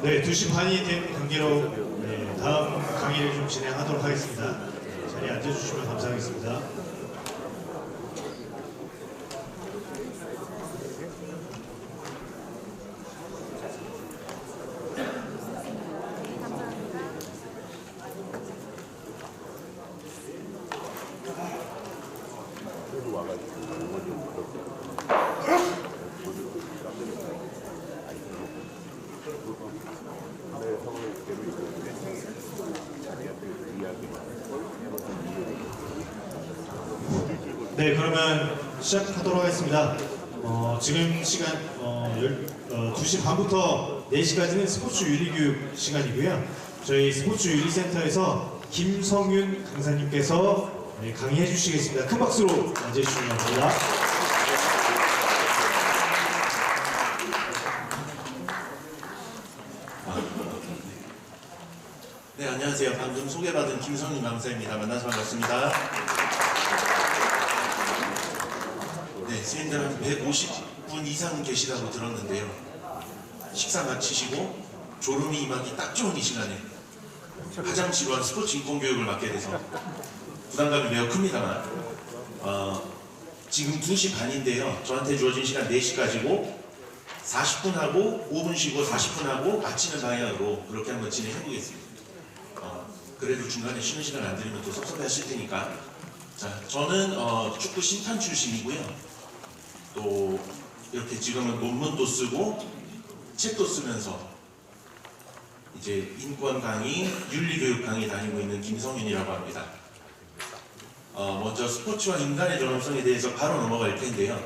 네, 2시 반이 된 관계로 다음 강의를 좀 진행하도록 하겠습니다. 자리에 앉아주시면 감사하겠습니다. 네, 그러면 시작하도록 하겠습니다. 지금 시간 2시 반부터 4시까지는 스포츠 윤리교육 시간이고요. 저희 스포츠 윤리센터에서 김성윤 강사님께서 강의해 주시겠습니다. 큰 박수로 맞이해 주시면 감사합니다. 네, 안녕하세요. 방금 소개받은 김성윤 강사입니다. 만나서 반갑습니다. 네, 선생님들 한 150분 이상 계시다고 들었는데요. 식사 마치시고 졸음이 임하기 딱 좋은 이 시간에 가장 지루한 스포츠 인권교육을 맡게 돼서 부담감이 매우 큽니다만 지금 2시 반인데요. 저한테 주어진 시간 4시까지고 40분 하고 5분 쉬고 40분 하고 마치는 방향으로 그렇게 한번 진행해 보겠습니다. 그래도 중간에 쉬는 시간 안 드리면 또 섭섭해 하실 테니까. 자, 저는 축구 심판 출신이고요. 또 이렇게 지금은 논문도 쓰고 책도 쓰면서 이제 인권 강의, 윤리교육 강의 다니고 있는 김성윤이라고 합니다. 먼저 스포츠와 인간의 존엄성에 대해서 바로 넘어갈 텐데요.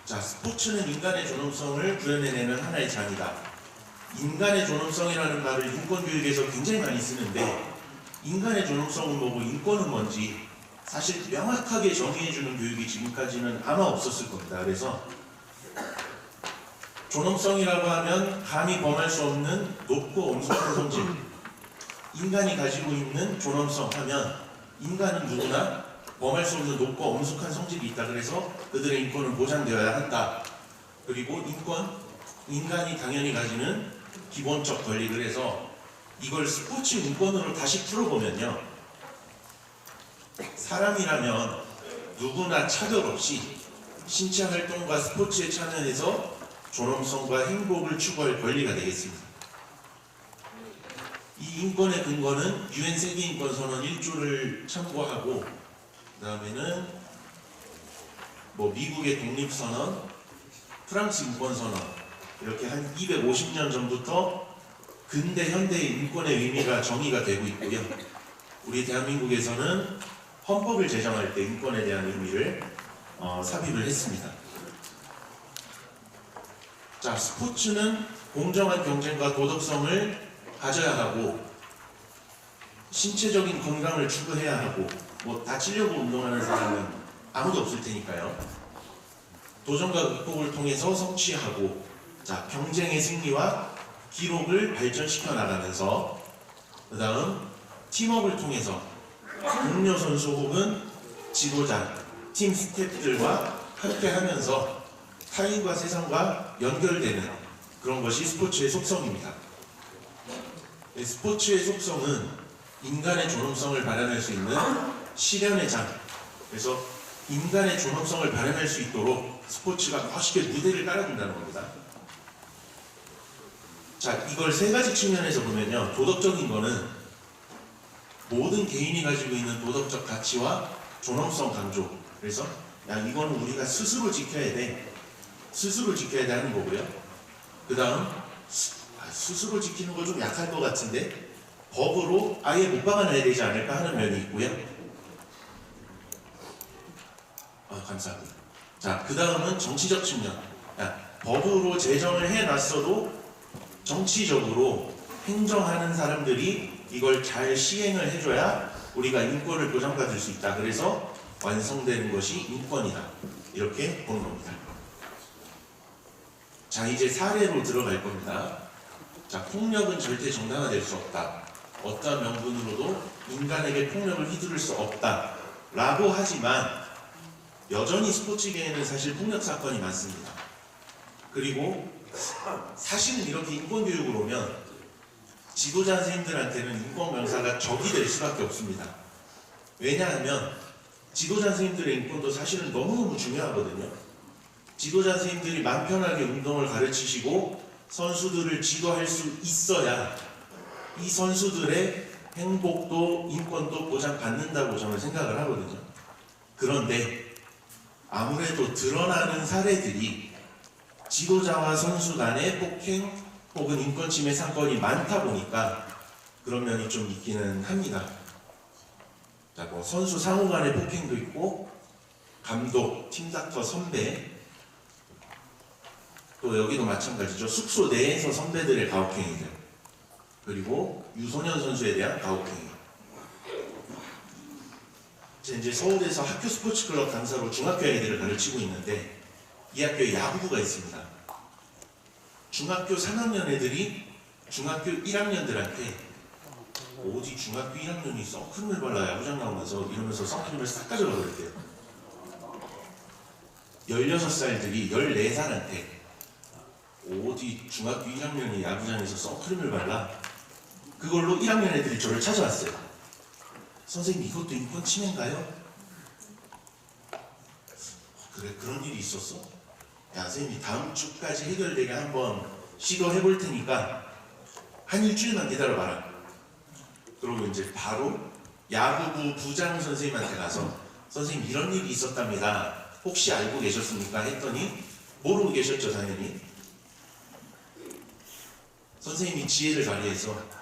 자, 스포츠는 인간의 존엄성을 구현해내는 하나의 장이다. 인간의 존엄성이라는 말을 인권교육에서 굉장히 많이 쓰는데 인간의 존엄성은 뭐고 인권은 뭔지 사실 명확하게 정의해주는 교육이 지금까지는 아마 없었을 겁니다. 그래서 존엄성이라고 하면 감히 범할 수 없는 높고 엄숙한 성질, 인간이 가지고 있는 존엄성 하면 인간은 누구나 범할 수 없는 높고 엄숙한 성질이 있다. 그래서 그들의 인권은 보장되어야 한다. 그리고 인권, 인간이 당연히 가지는 기본적 권리. 그래서 이걸 스포츠 인권으로 다시 풀어보면요, 사람이라면 누구나 차별 없이 신체 활동과 스포츠에 참여해서 존엄성과 행복을 추구할 권리가 되겠습니다. 이 인권의 근거는 UN 세계인권선언 1조를 참고하고 그 다음에는 미국의 독립선언, 프랑스 인권선언, 이렇게 한 250년 전부터 근대 현대의 인권의 의미가 정의가 되고 있고요. 우리 대한민국에서는 헌법을 제정할 때 인권에 대한 의미를 삽입을 했습니다. 자, 스포츠는 공정한 경쟁과 도덕성을 가져야 하고 신체적인 건강을 추구해야 하고 다치려고 운동하는 사람은 아무도 없을 테니까요. 도전과 극복을 통해서 성취하고, 자, 경쟁의 승리와 기록을 발전시켜 나가면서 그 다음 팀업을 통해서 동료 선수 혹은 지도자, 팀 스태프들과 함께 하면서 타인과 세상과 연결되는 그런 것이 스포츠의 속성입니다. 스포츠의 속성은 인간의 존엄성을 발현할 수 있는 실현의 장. 그래서 인간의 존엄성을 발현할 수 있도록 스포츠가 멋있게 무대를 깔아준다는 겁니다. 자, 이걸 세 가지 측면에서 보면요, 도덕적인 거는 모든 개인이 가지고 있는 도덕적 가치와 존엄성 강조. 그래서 이거는 우리가 스스로 지켜야 돼. 스스로 지켜야 돼 하는 거고요. 그 다음 스스로 지키는 거 좀 약할 것 같은데 법으로 아예 못 박아놔야 되지 않을까 하는 면이 있고요. 감사합니다. 자, 그 다음은 정치적 측면. 법으로 제정을 해놨어도 정치적으로 행정하는 사람들이 이걸 잘 시행을 해줘야 우리가 인권을 보장받을 수 있다. 그래서 완성되는 것이 인권이다. 이렇게 보는 겁니다. 자, 이제 사례로 들어갈 겁니다. 자, 폭력은 절대 정당화될 수 없다. 어떠한 명분으로도 인간에게 폭력을 휘두를 수 없다. 라고 하지만 여전히 스포츠계에는 사실 폭력 사건이 많습니다. 그리고 사실은 이렇게 인권교육을 오면 지도자 선생님들한테는 인권 강사가 적이 될 수밖에 없습니다. 왜냐하면 지도자 선생님들의 인권도 사실은 너무너무 중요하거든요. 지도자 선생님들이 마음 편하게 운동을 가르치시고 선수들을 지도할 수 있어야 이 선수들의 행복도 인권도 보장받는다고 저는 생각을 하거든요. 그런데 아무래도 드러나는 사례들이 지도자와 선수 간의 폭행 혹은 인권침해 사건이 많다 보니까 그런 면이 좀 있기는 합니다. 자, 뭐 선수 상호 간의 폭행도 있고 감독, 팀닥터, 선배 또 여기도 마찬가지죠. 숙소 내에서 선배들의 가혹행위들 그리고 유소년 선수에 대한 가혹행위. 이제 서울에서 학교 스포츠 클럽 강사로 중학교 아이들을 가르치고 있는데 이 학교에 야구부가 있습니다. 중학교 3학년 애들이 중학교 1학년들한테 어디 중학교 1학년이 선크림을 발라 야구장 나오면서 이러면서 선크림을 싹 가져가 버렸대요. 16살들이 14살한테 어디 중학교 1학년이 야구장에서 선크림을 발라 그걸로 1학년 애들이 저를 찾아왔어요. 선생님 이것도 인권 침해인가요? 그래 그런 일이 있었어? 야 선생님이 다음 주까지 해결되게 한번 시도해 볼 테니까 한 일주일만 기다려봐라. 그러고 이제 바로 야구부 부장 선생님한테 가서 선생님 이런 일이 있었답니다. 혹시 알고 계셨습니까? 했더니 모르고 계셨죠 당연히. 선생님이 지혜를 발휘해서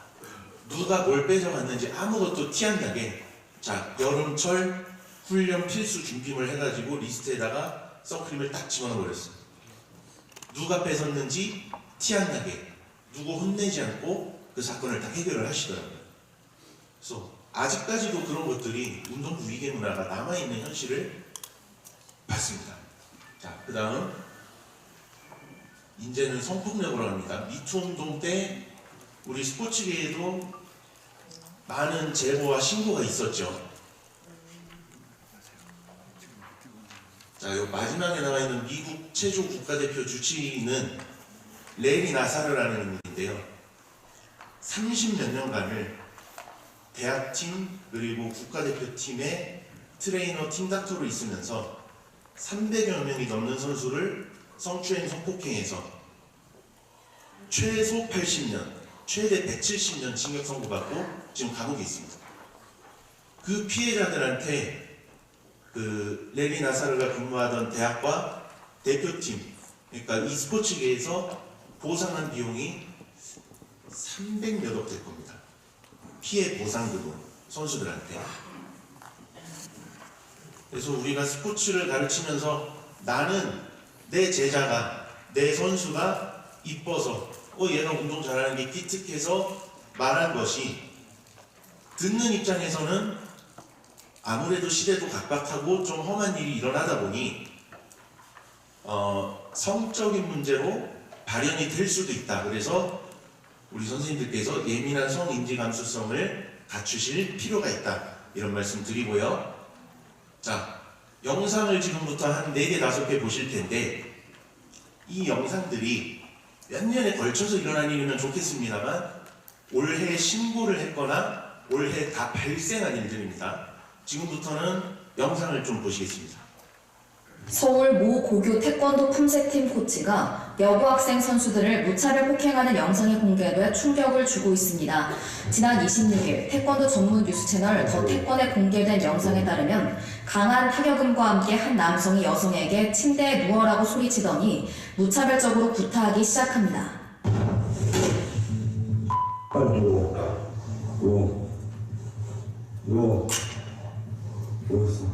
누가 뭘 뺏어갔는지 아무것도 티 안 나게 자 여름철 훈련 필수 준비물 해가지고 리스트에다가 선크림을 딱 집어넣어 버렸어요. 누가 뺏었는지 티 안 나게 누구 혼내지 않고 그 사건을 다 해결을 하시더라고요. 그래서 아직까지도 그런 것들이 운동부 위계 문화가 남아있는 현실을 봤습니다. 자, 그 다음 이제는 성폭력으로 합니다. 미투 운동 때 우리 스포츠계에도 많은 제보와 신고가 있었죠. 자, 요 마지막에 나와 있는 미국 체조 국가대표 주치의는 레리 나사르라는 인물인데요. 30몇 년간을 대학팀 그리고 국가대표팀의 트레이너 팀닥터로 있으면서 300여 명이 넘는 선수를 성추행 성폭행해서 최소 80년, 최대 170년 징역 선고받고 지금 감옥에 있습니다. 그 피해자들한테 그 레리 나사르가 근무하던 대학과 대표팀, 그러니까 이 스포츠계에서 보상한 비용이 300몇억 될 겁니다. 피해 보상금은 선수들한테. 그래서 우리가 스포츠를 가르치면서 나는 내 제자가, 내 선수가 이뻐서 얘가 운동 잘하는 게 기특해서 말한 것이 듣는 입장에서는 아무래도 시대도 각박하고 좀 험한 일이 일어나다 보니 성적인 문제로 발현이 될 수도 있다. 그래서 우리 선생님들께서 예민한 성인지 감수성을 갖추실 필요가 있다. 이런 말씀 드리고요. 자, 영상을 지금부터 한 4개, 5개 보실 텐데 이 영상들이 몇 년에 걸쳐서 일어난 일이면 좋겠습니다만 올해 신고를 했거나 올해 다 발생한 일들입니다. 지금부터는 영상을 좀 보시겠습니다. 서울 모 고교 태권도 품새팀 코치가 여고학생 선수들을 무차별 폭행하는 영상이 공개돼 충격을 주고 있습니다. 지난 26일 태권도 전문 뉴스 채널 더 태권에 공개된 영상에 따르면 강한 타격음과 함께 한 남성이 여성에게 침대에 누워라고 소리치더니 무차별적으로 구타하기 시작합니다. 빨리 누워 있어.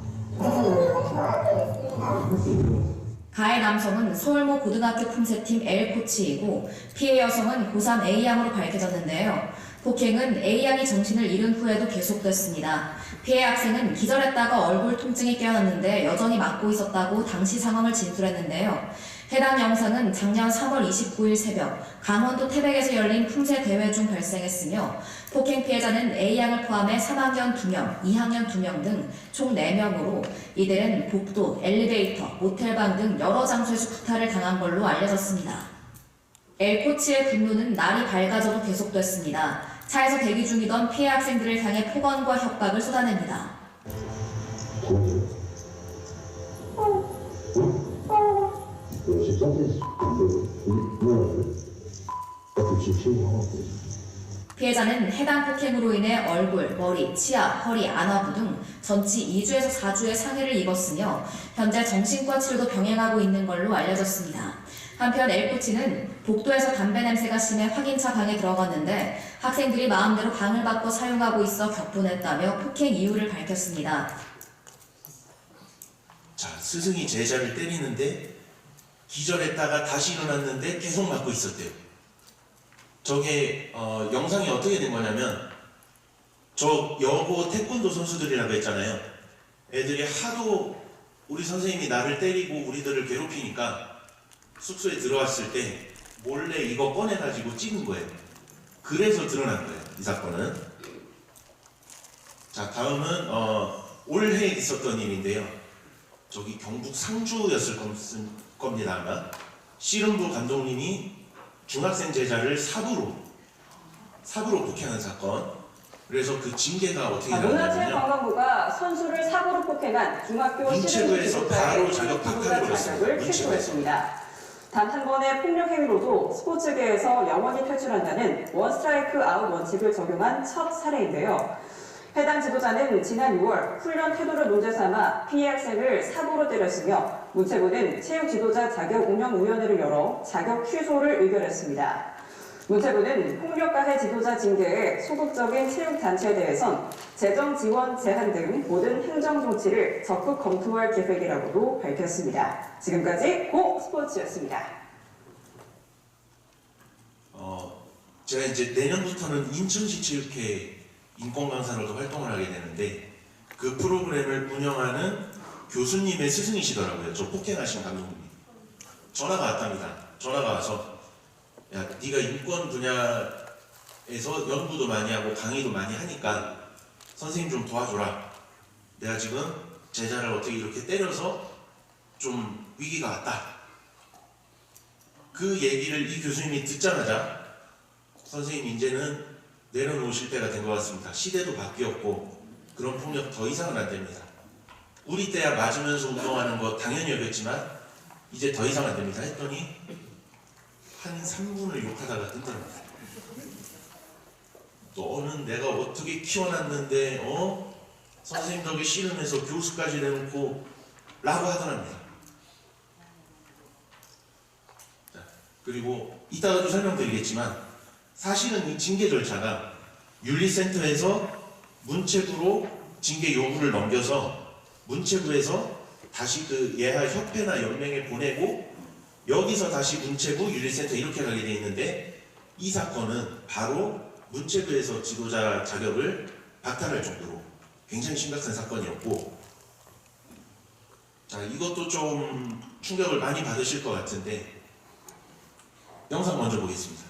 가해 남성은 서울모 고등학교 품새팀 L 코치이고 피해 여성은 고3 A양으로 밝혀졌는데요. 폭행은 A양이 정신을 잃은 후에도 계속됐습니다. 피해 학생은 기절했다가 얼굴 통증이 깨어났는데 여전히 맞고 있었다고 당시 상황을 진술했는데요. 해당 영상은 작년 3월 29일 새벽 강원도 태백에서 열린 품새 대회 중 발생했으며 폭행 피해자는 A양을 포함해 3학년 2명, 2학년 2명 등 총 4명으로 이들은 복도, 엘리베이터, 모텔방 등 여러 장소에서 구타를 당한 걸로 알려졌습니다. L코치의 분노는 날이 밝아져도 계속됐습니다. 차에서 대기 중이던 피해 학생들을 향해 폭언과 협박을 쏟아냅니다. 피해자는 해당 폭행으로 인해 얼굴, 머리, 치아, 허리, 안아부 등 전치 2주에서 4주의 상해를 입었으며 현재 정신과 치료도 병행하고 있는 걸로 알려졌습니다. 한편 L코치는 복도에서 담배 냄새가 심해 확인차 방에 들어갔는데 학생들이 마음대로 방을 바꿔 사용하고 있어 격분했다며 폭행 이유를 밝혔습니다. 자, 스승이 제자를 때리는데 기절했다가 다시 일어났는데 계속 맞고 있었대요. 저게 영상이 어떻게 된 거냐면 저 여고 태권도 선수들이라고 했잖아요. 애들이 하도 우리 선생님이 나를 때리고 우리들을 괴롭히니까 숙소에 들어왔을 때 몰래 이거 꺼내가지고 찍은 거예요. 그래서 드러난 거예요, 이 사건은. 자, 다음은 올해 있었던 일인데요. 저기 경북 상주였을 겁니다, 아마. 씨름부 감독님이 중학생 제자를 삽으로 폭행한 사건. 그래서 그 징계가 어떻게 나왔냐면요. 문화체육관광부가 선수를 삽으로 폭행한 중학교 문체부에서 바로 자격 박탈을 걸었습니다. 취소했습니다. 단 한 번의 폭력 행위로도 스포츠계에서 영원히 탈출한다는 원 스트라이크 아웃 원칙을 적용한 첫 사례인데요. 해당 지도자는 지난 6월 훈련 태도를 문제 삼아 피해 학생을 삽으로 때렸으며 문체부는 체육 지도자 자격 운영위원회를 열어 자격 취소를 의결했습니다. 문체부는 폭력 가해 지도자 징계에 소극적인 체육단체에 대해선 재정 지원 제한 등 모든 행정 조치를 적극 검토할 계획이라고도 밝혔습니다. 지금까지 고 스포츠였습니다. 제가 이제 내년부터는 인천시 체육회 인권 강사로도 활동을 하게 되는데 그 프로그램을 운영하는 교수님의 스승이시더라고요. 저 폭행하신 감독님이. 전화가 왔답니다. 전화가 와서 야, 네가 인권 분야에서 연구도 많이 하고 강의도 많이 하니까 선생님 좀 도와줘라. 내가 지금 제자를 어떻게 이렇게 때려서 좀 위기가 왔다. 그 얘기를 이 교수님이 듣자마자 선생님 이제는 내려놓으실 때가 된 것 같습니다. 시대도 바뀌었고 그런 폭력 더 이상은 안 됩니다. 우리 때야 맞으면서 운동하는 거 당연히 여겼지만 이제 더 이상 안 됩니다. 했더니 한 3분을 욕하다가 끊더랍니다. 너는 내가 어떻게 키워놨는데 선생님 덕에 씨름해서 교수까지 내놓고 라고 하더랍니다. 자, 그리고 이따가도 설명드리겠지만 사실은 이 징계 절차가 윤리센터에서 문체부로 징계 요구를 넘겨서 문체부에서 다시 그 예하 협회나 연맹에 보내고 여기서 다시 문체부, 윤리센터 이렇게 가게 돼 있는데 이 사건은 바로 문체부에서 지도자 자격을 박탈할 정도로 굉장히 심각한 사건이었고 자 이것도 좀 충격을 많이 받으실 것 같은데 영상 먼저 보겠습니다.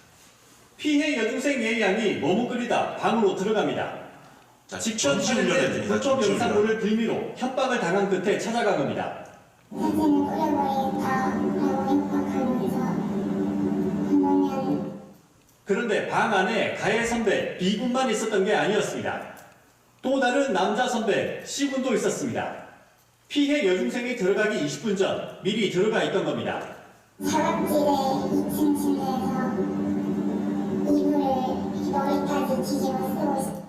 피해 여중생 A양이 머뭇거리다 방으로 들어갑니다. 자, 직접 전시훈련을 촬영된 드립니다. 불법 전시훈련. 영상물을 빌미로 협박을 당한 끝에 찾아간 겁니다. 선생님 그래버리겠다 라고 협박하면서 그러면 그런데 방 안에 가해 선배 B군만 있었던 게 아니었습니다. 또 다른 남자 선배 C군도 있었습니다. 피해 여중생이 들어가기 20분 전 미리 들어가 있던 겁니다. 사각지대 2층 침대에서 이불을 머리까지 뒤집어 쓰고 있어.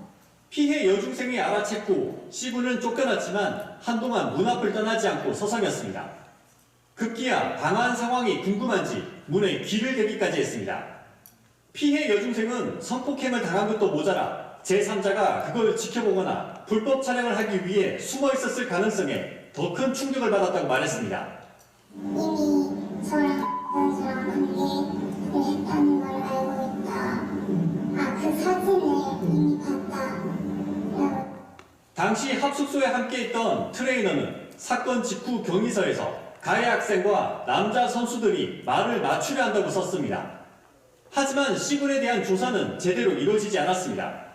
피해 여중생이 알아챘고 C군은 쫓겨났지만 한동안 문 앞을 떠나지 않고 서성였습니다. 급기야 방 안 상황이 궁금한지 문에 귀를 대기까지 했습니다. 피해 여중생은 성폭행을 당한 것도 모자라 제3자가 그걸 지켜보거나 불법 촬영을 하기 위해 숨어 있었을 가능성에 더 큰 충격을 받았다고 말했습니다. 이미 저랑 선수랑 관계를 했다는 걸 알고 있다. 그 사진을 이미 봤다. 라고. 당시 합숙소에 함께 있던 트레이너는 사건 직후 경위서에서 가해 학생과 남자 선수들이 말을 맞추려 한다고 썼습니다. 하지만 C군에 대한 조사는 제대로 이루어지지 않았습니다.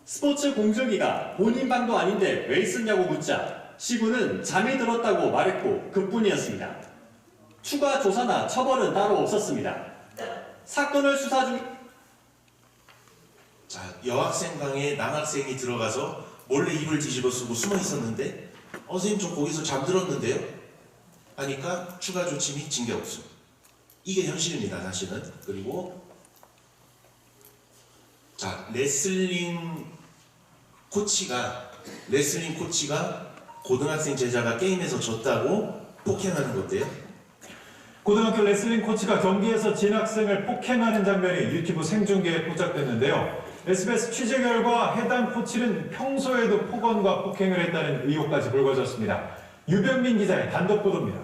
스포츠 공정위가 본인 방도 아닌데 왜 쓰냐고 묻자 C군은 잠이 들었다고 말했고 그뿐이었습니다. 추가 조사나 처벌은 따로 없었습니다. 사건을 수사 중 자, 여학생 방에 남학생이 들어가서 몰래 이불 뒤집어 쓰고 숨어 있었는데 선생님 저 거기서 잠들었는데요? 하니까 추가 조치 및 징계 없음. 이게 현실입니다, 사실은. 그리고 자, 레슬링 코치가 고등학생 제자가 게임에서 졌다고 폭행하는 건데요. 고등학교 레슬링 코치가 경기에서 진 학생을 폭행하는 장면이 유튜브 생중계에 포착됐는데요. SBS 취재 결과 해당 코치는 평소에도 폭언과 폭행을 했다는 의혹까지 불거졌습니다. 유병민 기자의 단독 보도입니다.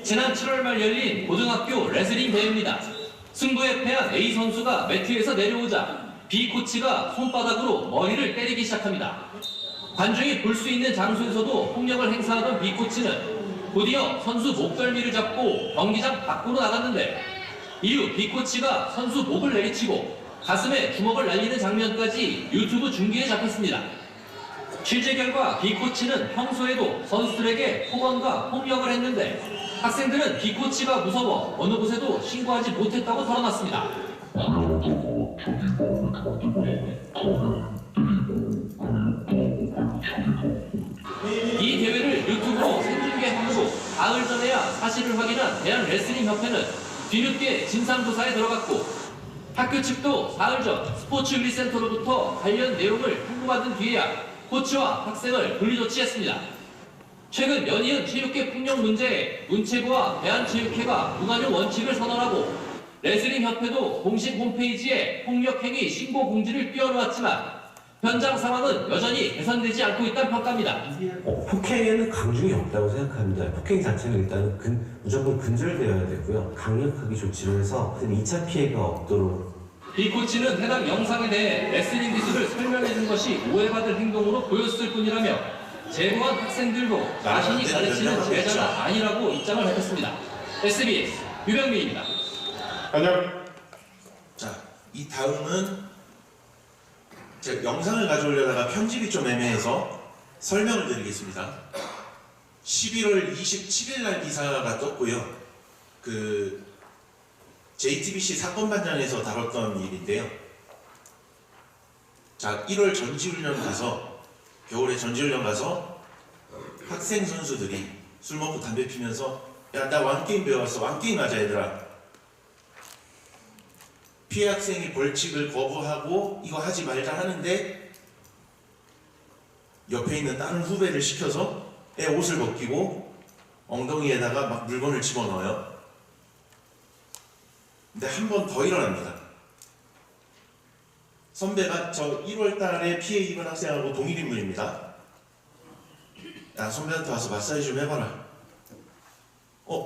지난 7월 말 열린 고등학교 레슬링 대회입니다. 승부에 패한 A 선수가 매트에서 내려오자 B 코치가 손바닥으로 머리를 때리기 시작합니다. 관중이 볼 수 있는 장소에서도 폭력을 행사하던 B 코치는 곧이어 선수 목덜미를 잡고 경기장 밖으로 나갔는데 이후 B 코치가 선수 목을 내리치고 가슴에 주먹을 날리는 장면까지 유튜브 중계에 잡혔습니다. 취재 결과 B 코치는 평소에도 선수들에게 폭언과 폭력을 했는데 학생들은 B 코치가 무서워 어느 곳에도 신고하지 못했다고 털어놨습니다. 이 대회를 유튜브로 생중계한 후 사흘 전에야 사실을 확인한 대한레슬링협회는 뒤늦게 진상조사에 들어갔고 학교 측도 사흘 전 스포츠윤리센터로부터 관련 내용을 통보받은 뒤에야 코치와 학생을 분리조치했습니다. 최근 연이은 체육계 폭력 문제에 문체부와 대한체육회가 무관용 원칙을 선언하고 레슬링협회도 공식 홈페이지에 폭력행위 신고 공지를 띄워놓았지만 현장 상황은 여전히 개선되지 않고 있다는 평가입니다. 폭행에는 강중이 없다고 생각합니다. 폭행 자체는 일단은 무조건 근절되어야 되고요. 강력하게 조치를 해서 2차 피해가 없도록. 이 코치는 해당 영상에 대해 레슬링 기술을 설명해준 것이 오해받을 행동으로 보였을 뿐이라며 제보한 학생들도 자신이 가르치는 제자가 아니라고 입장을 밝혔습니다. SBS 유병민입니다. 안녕. 자, 이 다음은 제가 영상을 가져오려다가 편집이 좀 애매해서 설명을 드리겠습니다. 11월 27일 날 기사가 떴고요. 그 JTBC 사건반장에서 다뤘던 일인데요. 자, 1월 전지훈련 가서 겨울에 전지훈련 가서 학생 선수들이 술 먹고 담배 피면서 야, 나 왕게임 배워왔어. 왕게임 하자 얘들아. 피해 학생이 벌칙을 거부하고 이거 하지 말자 하는데 옆에 있는 다른 후배를 시켜서 애 옷을 벗기고 엉덩이에다가 막 물건을 집어넣어요. 근데 한 번 더 일어납니다. 선배가 저 1월 달에 피해 입은 학생하고 동일 인물입니다. 야, 선배한테 와서 마사지 좀 해봐라.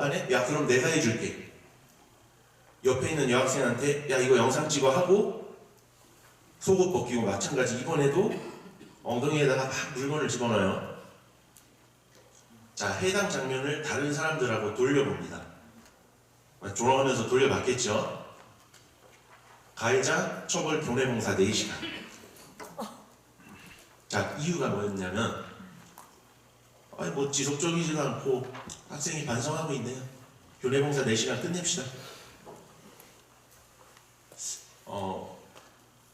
안 해? 야, 그럼 내가 해줄게. 옆에 있는 여학생한테 야, 이거 영상 찍어 하고 속옷 벗기고 마찬가지 이번에도 엉덩이에다가 막 물건을 집어넣어요. 자, 해당 장면을 다른 사람들하고 돌려봅니다. 졸업하면서 돌려봤겠죠. 가해자 처벌 교내봉사 4시간. 자, 이유가 뭐였냐면 뭐 지속적이지도 않고 학생이 반성하고 있네요. 교내봉사 4시간 끝냅시다.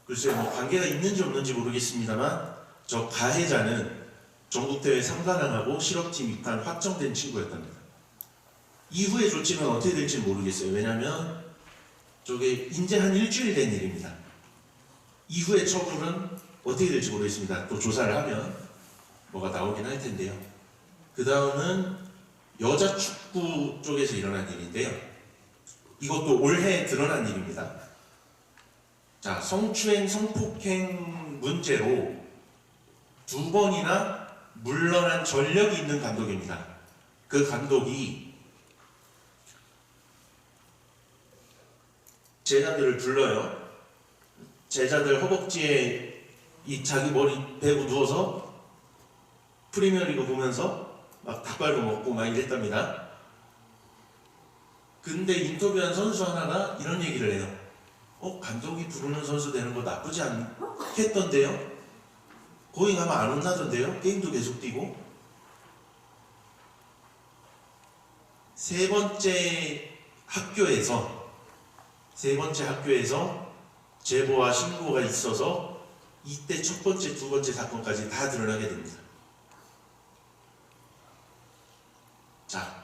글쎄 뭐 관계가 있는지 없는지 모르겠습니다만 저 가해자는 전국대회 3관왕하고 실업팀 입단 확정된 친구였답니다. 이후의 조치는 어떻게 될지 모르겠어요. 왜냐하면 저게 이제 한 일주일 된 일입니다. 이후의 처벌은 어떻게 될지 모르겠습니다. 또 조사를 하면 뭐가 나오긴 할 텐데요. 그 다음은 여자 축구 쪽에서 일어난 일인데요. 이것도 올해 드러난 일입니다. 자, 성추행, 성폭행 문제로 2번이나 물러난 전력이 있는 감독입니다. 그 감독이 제자들을 불러요. 제자들 허벅지에 이 자기 머리 베고 누워서 프리미어리그 보면서 막 닭발도 먹고 막 이랬답니다. 근데 인터뷰한 선수 하나가 이런 얘기를 해요. 감독이 부르는 선수 되는 거 나쁘지 않겠던데요? 거기 가면 안 혼나던데요? 게임도 계속 뛰고. 세 번째 학교에서 제보와 신고가 있어서 이때 첫 번째, 두 번째 사건까지 다 드러나게 됩니다. 자,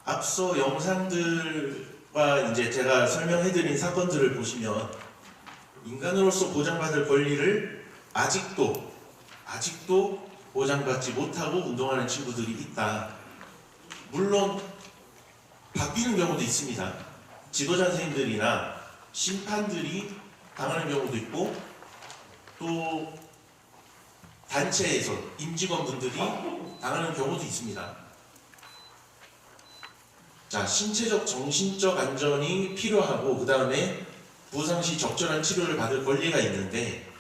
앞서 영상들과 이제 제가 설명해드린 사건들을 보시면 인간으로서 보장받을 권리를 아직도 보장받지 못하고 운동하는 친구들이 있다. 물론 바뀌는 경우도 있습니다. 지도자 선생님들이나 심판들이 당하는 경우도 있고 또 단체에서 임직원분들이 당하는 경우도 있습니다. 자, 신체적, 정신적 안전이 필요하고 그 다음에 부상 시 적절한 치료를 받을 권리가 있는데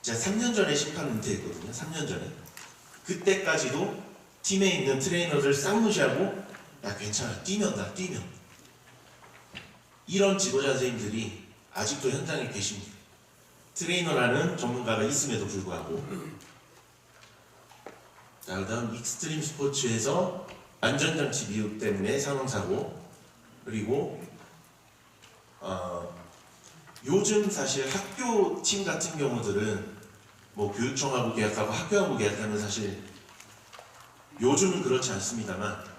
제가 3년 전에 심판 은퇴했거든요. 3년 전에. 그때까지도 팀에 있는 트레이너들 싹 무시하고 야 괜찮아 뛰면 이런 지도자 선생님들이 아직도 현장에 계십니다. 트레이너라는 전문가가 있음에도 불구하고. 자, 그 다음 익스트림 스포츠에서 안전장치 미흡 때문에 상황사고, 그리고 요즘 사실 학교 팀 같은 경우들은 뭐 교육청하고 계약하고 학교하고 계약하면 사실 요즘은 그렇지 않습니다만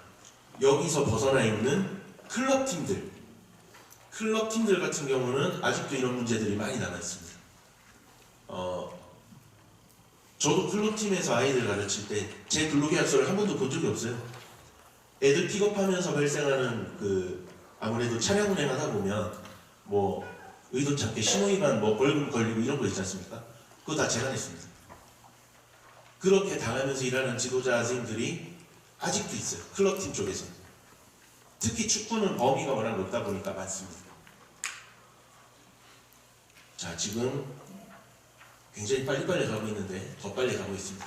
여기서 벗어나 있는 클럽팀들 같은 경우는 아직도 이런 문제들이 많이 남아있습니다. 저도 클럽팀에서 아이들 가르칠 때 제 근로계약서를 한 번도 본 적이 없어요. 애들 픽업하면서 발생하는 아무래도 차량 운행하다 보면 뭐 의도치 않게 신호위반 뭐 벌금 걸리고 이런 거 있지 않습니까? 그거 다 제가 냈습니다. 그렇게 당하면서 일하는 지도자 선생님들이 아직도 있어요. 클럽팀 쪽에서. 특히 축구는 범위가 워낙 높다 보니까 많습니다. 자, 지금 굉장히 빨리빨리 가고 있는데 더 빨리 가고 있습니다.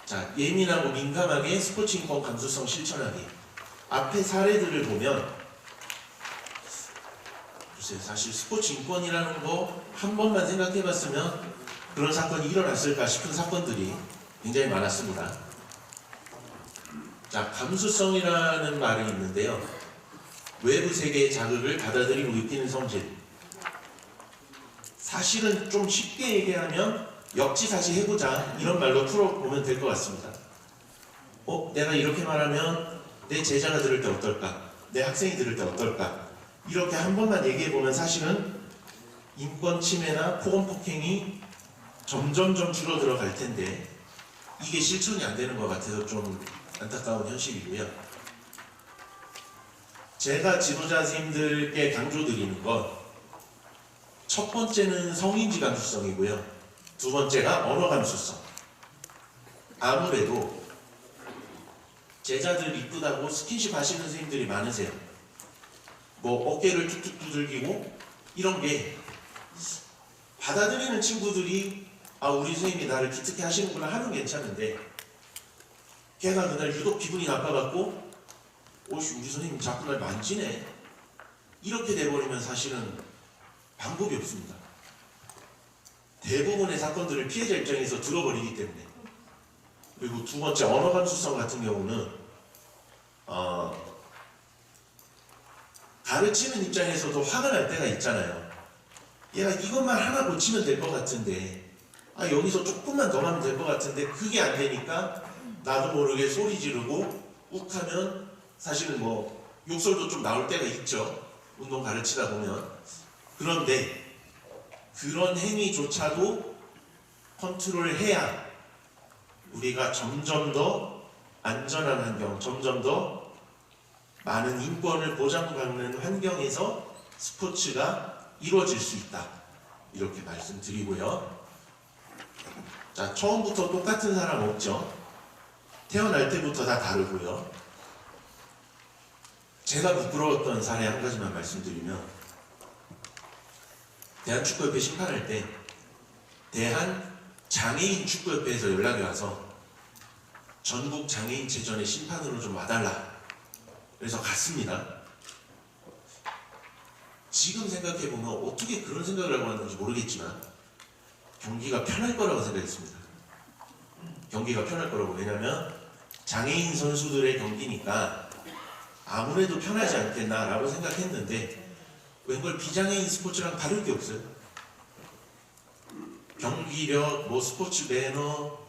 자, 예민하고 민감하게 스포츠 인권 감수성 실천하기. 앞에 사례들을 보면 글쎄요, 사실 스포츠 인권이라는 거 한 번만 생각해봤으면 그런 사건이 일어났을까 싶은 사건들이 굉장히 많았습니다. 자, 감수성이라는 말이 있는데요. 외부 세계의 자극을 받아들이고 느끼는 성질. 사실은 좀 쉽게 얘기하면 역지사지 해보자 이런 말로 풀어보면 될 것 같습니다. 내가 이렇게 말하면 내 제자가 들을 때 어떨까? 내 학생이 들을 때 어떨까? 이렇게 한 번만 얘기해보면 사실은 인권 침해나 폭언 폭행이 점점점 줄어들어 갈 텐데 이게 실천이 안 되는 것 같아서 좀 안타까운 현실이고요. 제가 지도자 선생님들께 강조드리는 건 첫 번째는 성인지 감수성이고요. 두 번째가 언어 감수성. 아무래도 제자들 이쁘다고 스킨십 하시는 선생님들이 많으세요. 뭐 어깨를 툭툭 두들기고 이런 게 받아들이는 친구들이 우리 선생님이 나를 기특해 하시는구나 하면 괜찮은데 걔가 그날 유독 기분이 나빠갖고 우리 선생님 자꾸 날 만지네 이렇게 돼버리면 사실은 방법이 없습니다. 대부분의 사건들을 피해자 입장에서 들어버리기 때문에. 그리고 두 번째 언어 감수성 같은 경우는 가르치는 입장에서도 화가 날 때가 있잖아요. 얘가 이것만 하나 고치면 될 것 같은데 여기서 조금만 더 하면 될 것 같은데 그게 안 되니까 나도 모르게 소리 지르고 욱하면 사실은 뭐 욕설도 좀 나올 때가 있죠. 운동 가르치다 보면. 그런데 그런 행위조차도 컨트롤해야 우리가 점점 더 안전한 환경, 점점 더 많은 인권을 보장받는 환경에서 스포츠가 이루어질 수 있다. 이렇게 말씀드리고요. 자, 처음부터 똑같은 사람 없죠. 태어날 때부터 다 다르고요. 제가 부끄러웠던 사례 한 가지만 말씀드리면 대한축구협회 심판할 때 대한장애인축구협회에서 연락이 와서 전국 장애인체전의 심판으로 좀 와달라. 그래서 갔습니다. 지금 생각해보면 어떻게 그런 생각을 하고 왔는지 모르겠지만 경기가 편할 거라고 생각했습니다. 경기가 편할 거라고. 왜냐면 장애인 선수들의 경기니까 아무래도 편하지 않겠나라고 생각했는데 웬걸 비장애인 스포츠랑 다를 게 없어요. 경기력, 뭐 스포츠 매너,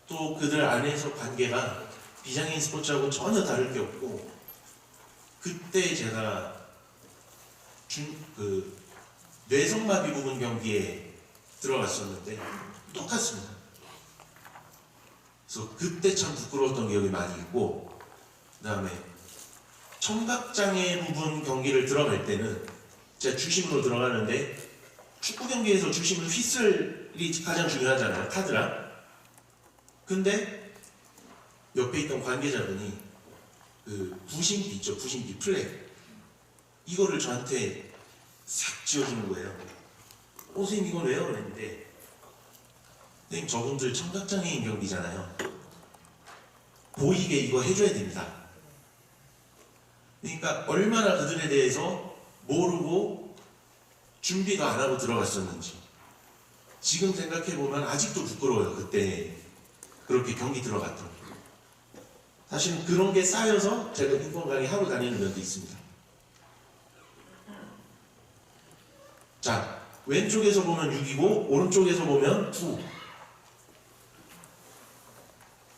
또 그들 안에서 관계가 비장애인 스포츠하고 전혀 다를 게 없고, 그때 제가 뇌성마비 부분 경기에 들어갔었는데 똑같습니다. 그래서 그때 참 부끄러웠던 기억이 많이 있고, 그 다음에 청각장애 부분 경기를 들어갈 때는 제가 주심으로 들어가는데 축구 경기에서 주심을 휘슬이 가장 중요하잖아요. 카드랑. 근데 옆에 있던 관계자분이 그 부심비 있죠. 부심비 플랫. 이거를 저한테 싹 지어주는 거예요. 선생님 이건 왜요? 그랬는데 선생님 저분들 청각장애인 경기잖아요. 보이게 이거 해줘야 됩니다. 그러니까 얼마나 그들에 대해서 모르고 준비도 안 하고 들어갔었는지 지금 생각해보면 아직도 부끄러워요. 그때 그렇게 경기 들어갔던. 사실 그런 게 쌓여서 제가 인권 강의 하러 다니는 면도 있습니다. 자, 왼쪽에서 보면 6이고 오른쪽에서 보면 9.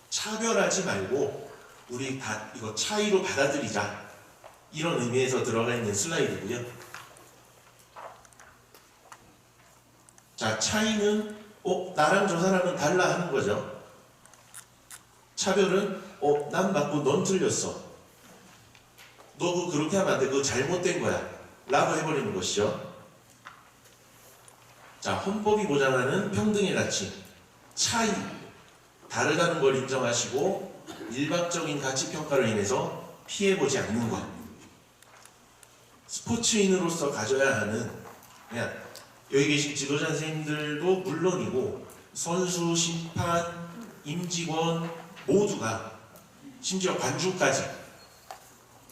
차별하지 말고 우리 다 이거 차이로 받아들이자, 이런 의미에서 들어가 있는 슬라이드고요. 자, 차이는 나랑 저 사람은 달라 하는 거죠. 차별은 난 맞고 넌 틀렸어. 너 그거 그렇게 하면 안 돼. 그거 잘못된 거야. 라고 해버리는 것이죠. 자, 헌법이 보장하는 평등의 가치, 차이, 다르다는 걸 인정하시고 일방적인 가치 평가로 인해서 피해보지 않는 것. 스포츠인으로서 가져야 하는, 그냥 여기 계신 지도자 선생님들도 물론이고 선수, 심판, 임직원 모두가 심지어 관중까지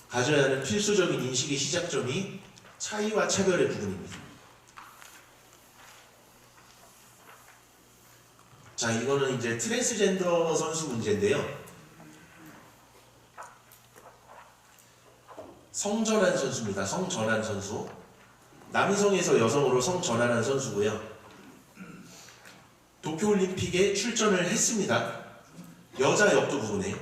가져야 하는 필수적인 인식의 시작점이 차이와 차별의 부분입니다. 자, 이거는 이제 트랜스젠더 선수 문제인데요. 성전환 선수입니다. 성전환 선수. 남성에서 여성으로 성전환한 선수고요. 도쿄올림픽에 출전을 했습니다. 여자 역도 부분에.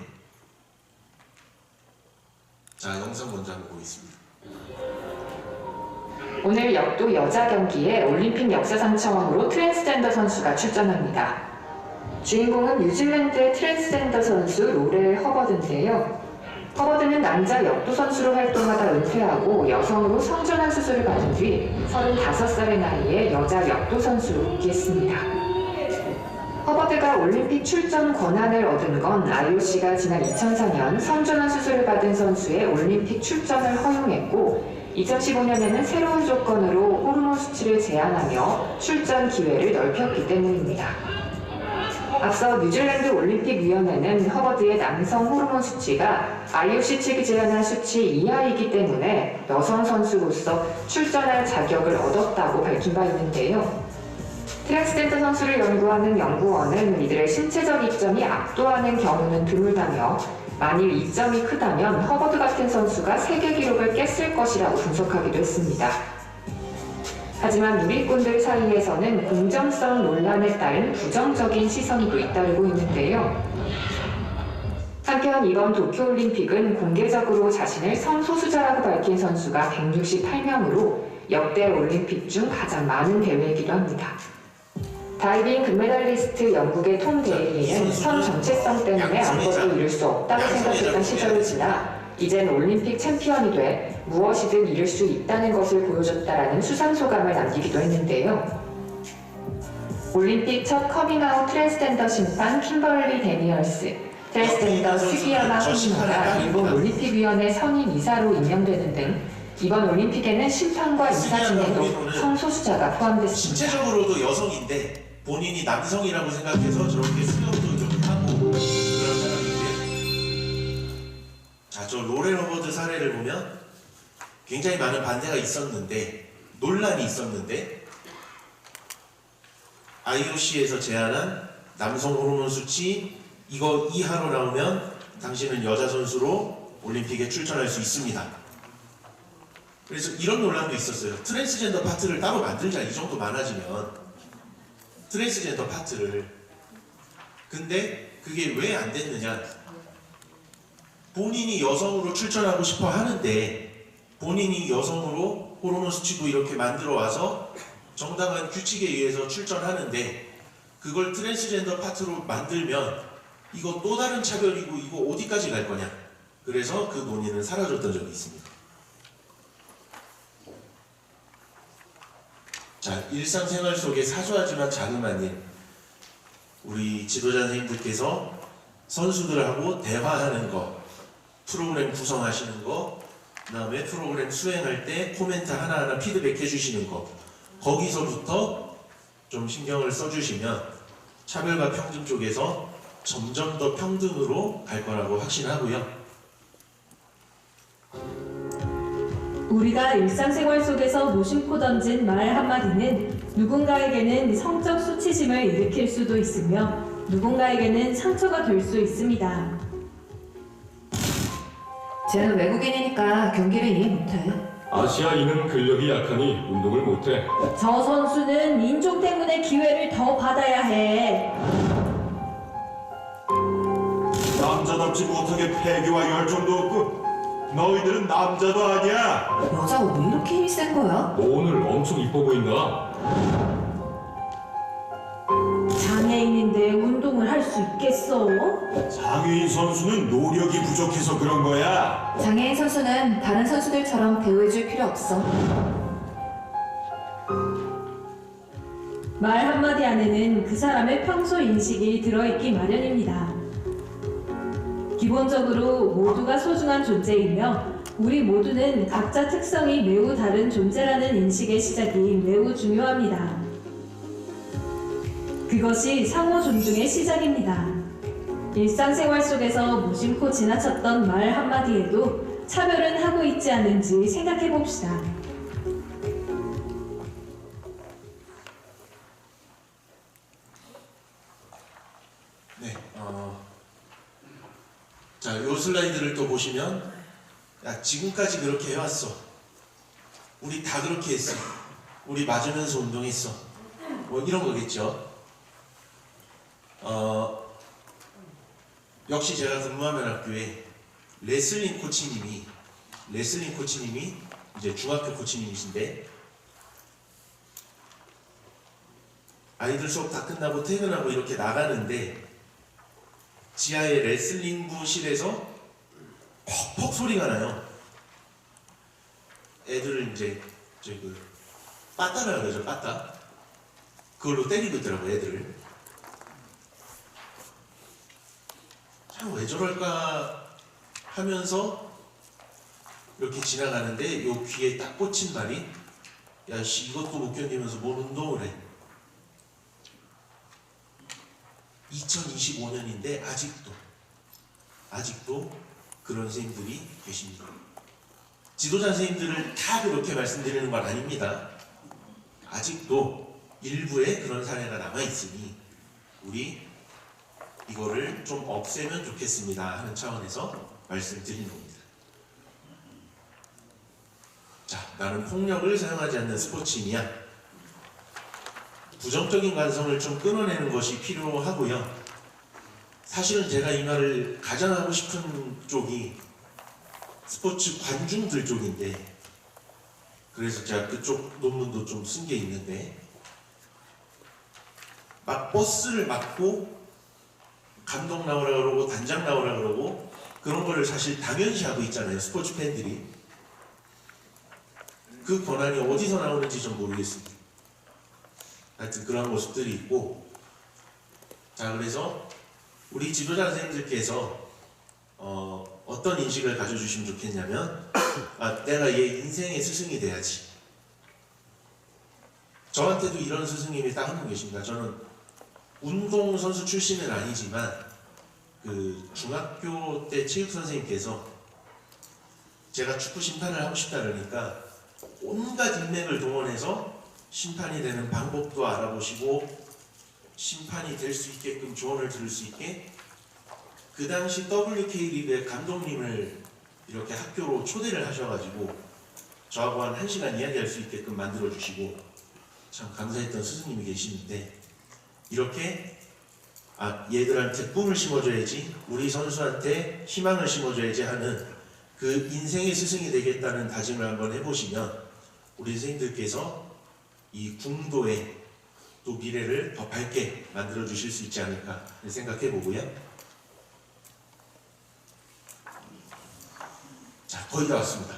자, 영상 먼저 한번 보겠습니다. 오늘 역도 여자 경기에 올림픽 역사상 처음으로 트랜스젠더 선수가 출전합니다. 주인공은 뉴질랜드의 트랜스젠더 선수 로렐 허버드인데요. 허버드는 남자 역도 선수로 활동하다 은퇴하고 여성으로 성전환 수술을 받은 뒤 35살의 나이에 여자 역도 선수로 복귀했습니다. 허버드가 올림픽 출전 권한을 얻은 건 IOC가 지난 2004년 성전환 수술을 받은 선수의 올림픽 출전을 허용했고 2015년에는 새로운 조건으로 호르몬 수치를 제한하며 출전 기회를 넓혔기 때문입니다. 앞서 뉴질랜드 올림픽위원회는 허버드의 남성 호르몬 수치가 IOC 측이 제한한 수치 이하이기 때문에 여성 선수로서 출전할 자격을 얻었다고 밝힌 바 있는데요. 트랜스젠더 선수를 연구하는 연구원은 이들의 신체적 이점이 압도하는 경우는 드물다며 만일 이점이 크다면 허버드 같은 선수가 세계 기록을 깼을 것이라고 분석하기도 했습니다. 하지만 누리꾼들 사이에서는 공정성 논란에 따른 부정적인 시선도 잇따르고 있는데요. 한편 이번 도쿄올림픽은 공개적으로 자신을 성소수자라고 밝힌 선수가 168명으로 역대 올림픽 중 가장 많은 대회이기도 합니다. 다이빙 금메달리스트 영국의 톰 데일리는 선 정체성 때문에 아무것도 이룰 수 없다고 생각했던 시절을 지나 이젠 올림픽 챔피언이 돼 무엇이든 이룰 수 있다는 것을 보여줬다라는 수상소감을 남기기도 했는데요. 올림픽 첫 커밍아웃 트랜스젠더 심판 킴벌리 데니얼스, 트랜스젠더 스기야마 호시노가 일본 올림픽위원회 선임 이사로 임명되는 등 이번 올림픽에는 심판과 인사 중에도 성소수자가 포함됐습니다. 신체적으로도 여성인데 본인이 남성이라고 생각해서 저렇게 수염도 이렇게 하고 그런 사람인데 로렐 허버드 사례를 보면 굉장히 많은 반대가 있었는데, 논란이 있었는데, IOC에서 제안한 남성 호르몬 수치 이거 이하로 나오면 당신은 여자 선수로 올림픽에 출전할 수 있습니다. 그래서 이런 논란도 있었어요. 트랜스젠더 파트를 따로 만들자, 이 정도 많아지면. 트랜스젠더 파트를. 근데 그게 왜 안 됐느냐. 본인이 여성으로 출전하고 싶어 하는데, 본인이 여성으로 호르몬 수치도 이렇게 만들어 와서 정당한 규칙에 의해서 출전하는데, 그걸 트랜스젠더 파트로 만들면 이거 또 다른 차별이고 이거 어디까지 갈 거냐. 그래서 그 논의는 사라졌던 적이 있습니다. 자, 일상생활 속에 사소하지만 자그마한 일, 우리 지도자 선생님들께서 선수들하고 대화하는 거, 프로그램 구성하시는 거, 그 다음에 프로그램 수행할 때 코멘트 하나하나 피드백 해주시는 거, 거기서부터 좀 신경을 써주시면 차별과 평등 쪽에서 점점 더 평등으로 갈 거라고 확신하고요. 우리가 일상생활 속에서 무심코 던진 말 한마디는 누군가에게는 성적 수치심을 일으킬 수도 있으며 누군가에게는 상처가 될 수 있습니다. 쟤는 외국인이니까 경기를 이해 못해. 아시아인은 근력이 약하니 운동을 못해. 저 선수는 인종 때문에 기회를 더 받아야 해. 남자답지 못하게 패기와 열정도 없고 너희들은 남자도 아니야. 여자가 왜 이렇게 힘이 센 거야? 너 오늘 엄청 이뻐 보인다. 장애인인데 운동을 할 수 있겠어? 장애인 선수는 노력이 부족해서 그런 거야. 장애인 선수는 다른 선수들처럼 대우해줄 필요 없어. 말 한마디 안에는 그 사람의 평소 인식이 들어있기 마련입니다. 기본적으로 모두가 소중한 존재이며 우리 모두는 각자 특성이 매우 다른 존재라는 인식의 시작이 매우 중요합니다. 그것이 상호 존중의 시작입니다. 일상생활 속에서 무심코 지나쳤던 말 한마디에도 차별은 하고 있지 않은지 생각해 봅시다. 네, 자, 요 슬라이드를 또 보시면, 야, 지금까지 그렇게 해왔어. 우리 다 그렇게 했어. 우리 맞으면서 운동했어. 뭐 이런 거겠죠. 역시 제가 근무하는 학교에 레슬링 코치님이 이제 중학교 코치님이신데, 아이들 수업 다 끝나고 퇴근하고 이렇게 나가는데 지하의 레슬링부실에서 퍽퍽 소리가 나요. 애들을 이제 빠따라 그러죠, 빠따. 그걸로 때리고 있더라고요, 애들을. 참 왜 저럴까 하면서 이렇게 지나가는데 요 귀에 딱 꽂힌 말이, 야 씨, 이것도 못 견디면서 뭔 운동을 해. 2025년인데 아직도 그런 선생님들이 계십니다. 지도자 선생님들을 다 그렇게 말씀드리는 건 아닙니다. 아직도 일부의 그런 사례가 남아있으니 우리 이거를 좀 없애면 좋겠습니다 하는 차원에서 말씀드리는 겁니다. 자, 나는 폭력을 사용하지 않는 스포츠인이야. 부정적인 감성을 좀 끊어내는 것이 필요하고요. 사실은 제가 이 말을 가장 하고 싶은 쪽이 스포츠 관중들 쪽인데, 그래서 제가 그쪽 논문도 좀 쓴 게 있는데, 막 버스를 막고 감독 나오라 그러고 단장 나오라 그러고 그런 거를 사실 당연시하고 있잖아요, 스포츠 팬들이. 그 권한이 어디서 나오는지 좀 모르겠습니다. 하여튼 그런 모습들이 있고, 자, 그래서 우리 지도자 선생님들께서 어떤 인식을 가져주시면 좋겠냐면, 아, 내가 얘 인생의 스승이 돼야지. 저한테도 이런 스승님이 딱 한 분 계십니다. 저는 운동선수 출신은 아니지만 그 중학교 때 체육 선생님께서 제가 축구 심판을 하고 싶다 그러니까 온갖 인맥을 동원해서 심판이 되는 방법도 알아보시고 심판이 될 수 있게끔 조언을 들을 수 있게 그 당시 WK리그의 감독님을 이렇게 학교로 초대를 하셔가지고 저하고 한 1시간 이야기할 수 있게끔 만들어주시고 참 감사했던 스승님이 계시는데 이렇게 얘들한테 꿈을 심어줘야지 우리 선수한테 희망을 심어줘야지 하는 그 인생의 스승이 되겠다는 다짐을 한번 해보시면 우리 선생님들께서 이 궁도의 또 미래를 더 밝게 만들어 주실 수 있지 않을까 생각해 보고요. 자, 거의 다 왔습니다.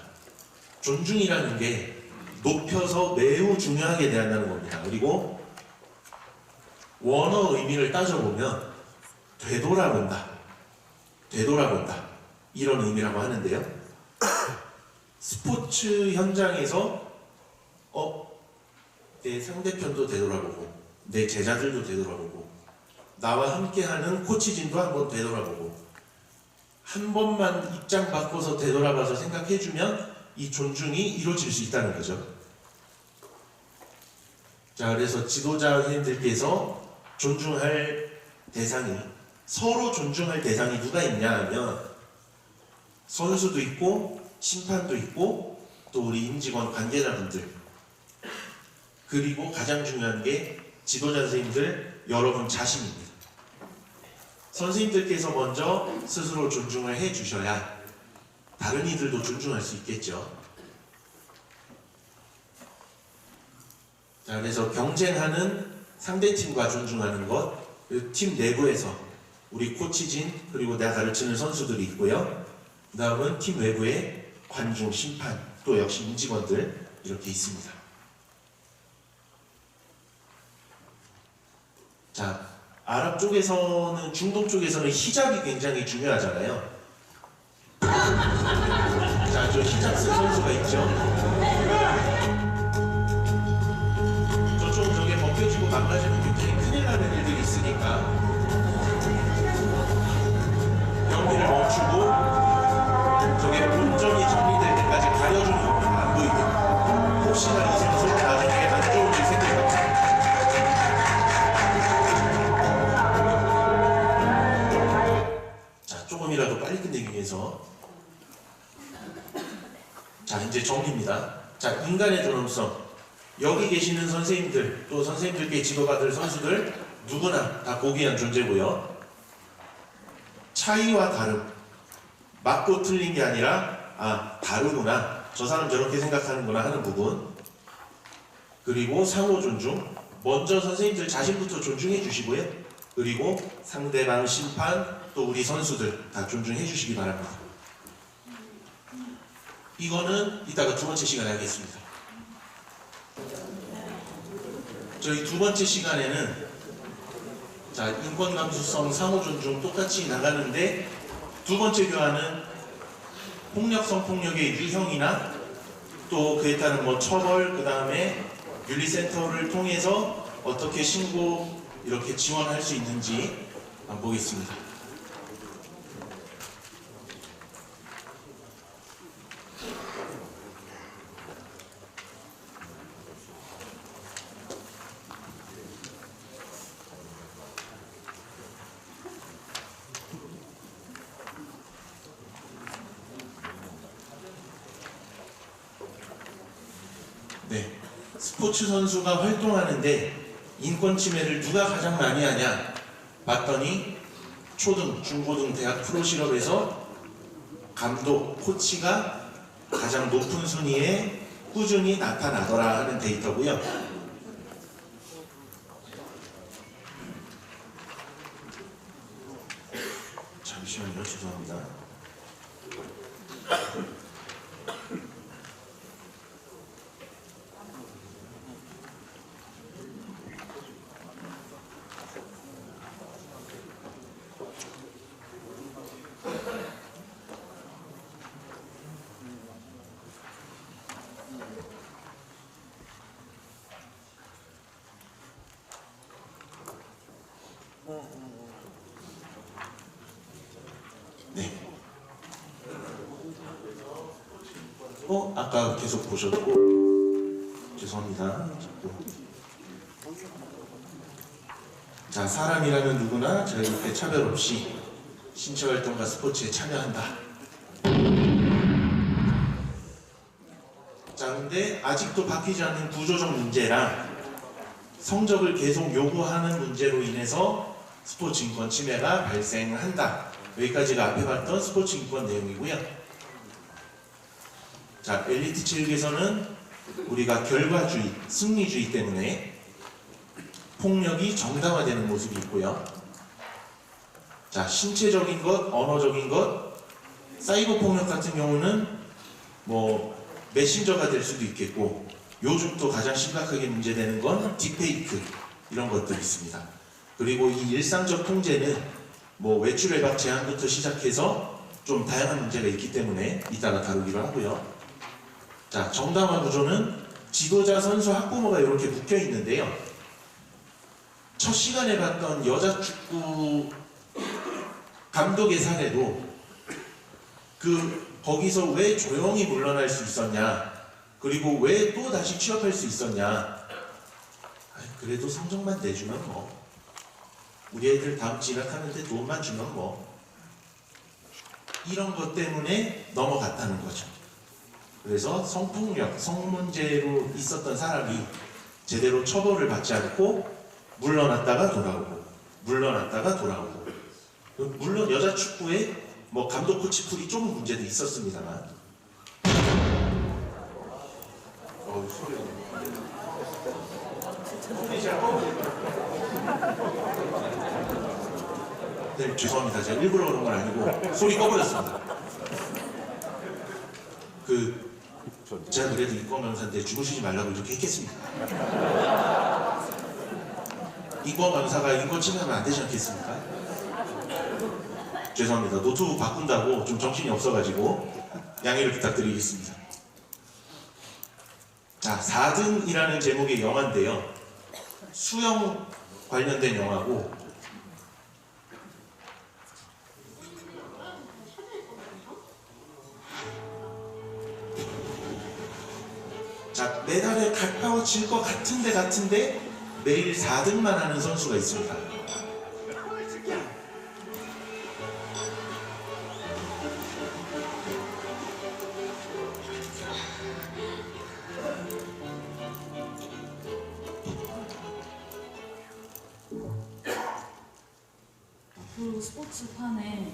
존중이라는 게 높여서 매우 중요하게 대한다는 겁니다. 그리고 원어 의미를 따져보면 되돌아본다 이런 의미라고 하는데요. 스포츠 현장에서 내 상대편도 되돌아보고 내 제자들도 되돌아보고 나와 함께하는 코치진도 한번 되돌아보고 한 번만 입장 바꿔서 되돌아봐서 생각해주면 이 존중이 이루어질 수 있다는 거죠. 자, 그래서 지도자 선생님들께서 존중할 대상이 서로 존중할 대상이 누가 있냐 하면 선수도 있고 심판도 있고 또 우리 임직원 관계자분들 그리고 가장 중요한 게 지도자 선생님들 여러분 자신입니다. 선생님들께서 먼저 스스로 존중을 해주셔야 다른 이들도 존중할 수 있겠죠. 자, 그래서 경쟁하는 상대팀과 존중하는 것, 그리고 팀 내부에서 우리 코치진 그리고 내가 가르치는 선수들이 있고요. 그 다음은 팀 외부에 관중, 심판, 또 역시 임직원들 이렇게 있습니다. 자, 아랍 쪽에서는 중동 쪽에서는 히잡이 굉장히 중요하잖아요. 자, 저 히잡 쓴 선수가 있죠. 저쪽 저게 벗겨지고 망가지면 굉장히 큰일 나는 일들이 있으니까 경기를 멈추고 저게 온전히 정리될 때까지 가려주는 겁니다. 안 보이게. 혹시나 이 선수 나중에 안 좋은 일 생길까. 조금이라도 빨리 끝내기 위해서 자, 이제 정리입니다. 자, 인간의 존엄성 여기 계시는 선생님들 또 선생님들께 지도받을 선수들 누구나 다 고귀한 존재고요. 차이와 다름 맞고 틀린 게 아니라 다르구나 저 사람 저렇게 생각하는구나 하는 부분 그리고 상호 존중 먼저 선생님들 자신부터 존중해 주시고요. 그리고 상대방 심판 또 우리 선수들 다 존중해 주시기 바랍니다. 이거는 이따가 두 번째 시간에 하겠습니다. 저희 두 번째 시간에는 자, 인권 감수성 상호 존중 똑같이 나가는데 두 번째 교환은 폭력성 폭력의 유형이나 또 그에 따른 뭐 처벌 그 다음에 윤리센터를 통해서 어떻게 신고 이렇게 지원할 수 있는지 한번 보겠습니다. 네, 스포츠 선수가 활동하는데 인권 침해를 누가 가장 많이 하냐 봤더니 초등, 중고등, 대학 프로 실업에서 감독, 코치가 가장 높은 순위에 꾸준히 나타나더라 하는 데이터고요. 잠시만요, 죄송합니다. 아까 계속 보셨고 죄송합니다. 자, 사람이라면 누구나 자유롭게 차별 없이 신체 활동과 스포츠에 참여한다. 자, 근데 아직도 바뀌지 않는 구조적 문제랑 성적을 계속 요구하는 문제로 인해서 스포츠 인권 침해가 발생한다. 여기까지가 앞에 봤던 스포츠 인권 내용이고요. 자, 엘리트 체육에서는 우리가 결과주의, 승리주의 때문에 폭력이 정당화되는 모습이 있고요. 자, 신체적인 것, 언어적인 것, 사이버 폭력 같은 경우는 뭐 메신저가 될 수도 있겠고, 요즘 또 가장 심각하게 문제되는 건 딥페이크 이런 것들이 있습니다. 그리고 이 일상적 통제는 뭐 외출 외박 제한부터 시작해서 좀 다양한 문제가 있기 때문에 이따가 다루기로 하고요. 자, 정당화 구조는 지도자, 선수, 학부모가 이렇게 묶여 있는데요. 첫 시간에 봤던 여자 축구 감독의 사례도 거기서 왜 조용히 물러날 수 있었냐, 그리고 왜 또 다시 취업할 수 있었냐. 그래도 성적만 내주면 뭐, 우리 애들 다음 진학하는데 돈만 주면 뭐, 이런 것 때문에 넘어갔다는 거죠. 그래서 성폭력, 성문제로 있었던 사람이 제대로 처벌을 받지 않고 물러났다가 돌아오고, 물러났다가 돌아오고. 물론 여자 축구에 뭐 감독 코치 풀이 좀 문제도 있었습니다만. 소리. 네, 죄송합니다. 제가 일부러 그런 건 아니고 소리 꺼버렸습니다. 제가 그래도 인권 강사인데 주무시지 말라고 이렇게 했겠습니다. 인권 강사가 인권 침해하면 안 되지 않겠습니까? 죄송합니다. 노트북 바꾼다고 좀 정신이 없어가지고 양해를 부탁드리겠습니다. 자, 4등이라는 제목의 영화인데요. 수영 관련된 영화고, 자, 메달에 가까워질 것 같은데 매일 4등만 하는 선수가 있습니다. 앞으로 스포츠판에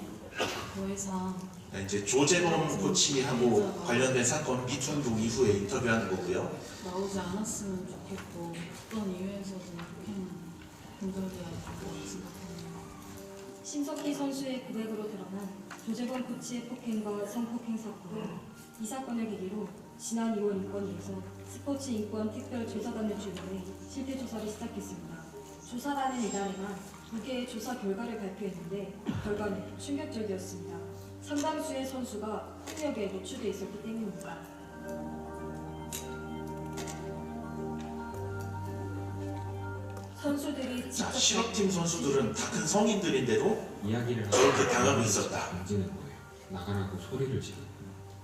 더 이상 이제 조재범 코치하고 관련된 사건 미투운동 이후에 인터뷰하는 거고요. 나오지 않았으면 좋겠고 어떤 이유에서든 폭행 공정돼야 할 거라고 생각합니다. 심석희 선수의 고백으로 드러난 조재범 코치의 폭행과 성폭행 사건. 이 사건을 계기로 지난 2월 인권위에서 스포츠 인권 특별조사단을 출범해 실태 조사를 시작했습니다. 조사단은 이달에만 2개의 조사 결과를 발표했는데 결과는 충격적이었습니다. 상당수의 선수가 폭력에 노출돼 있었기 때문입니다. 선수들이 자, 직접 실업팀 선수들은 다 큰 성인들인데도 이야기를 저렇게 당하고 있었다. 던지는 거예요. 나가라고 소리를 지르고.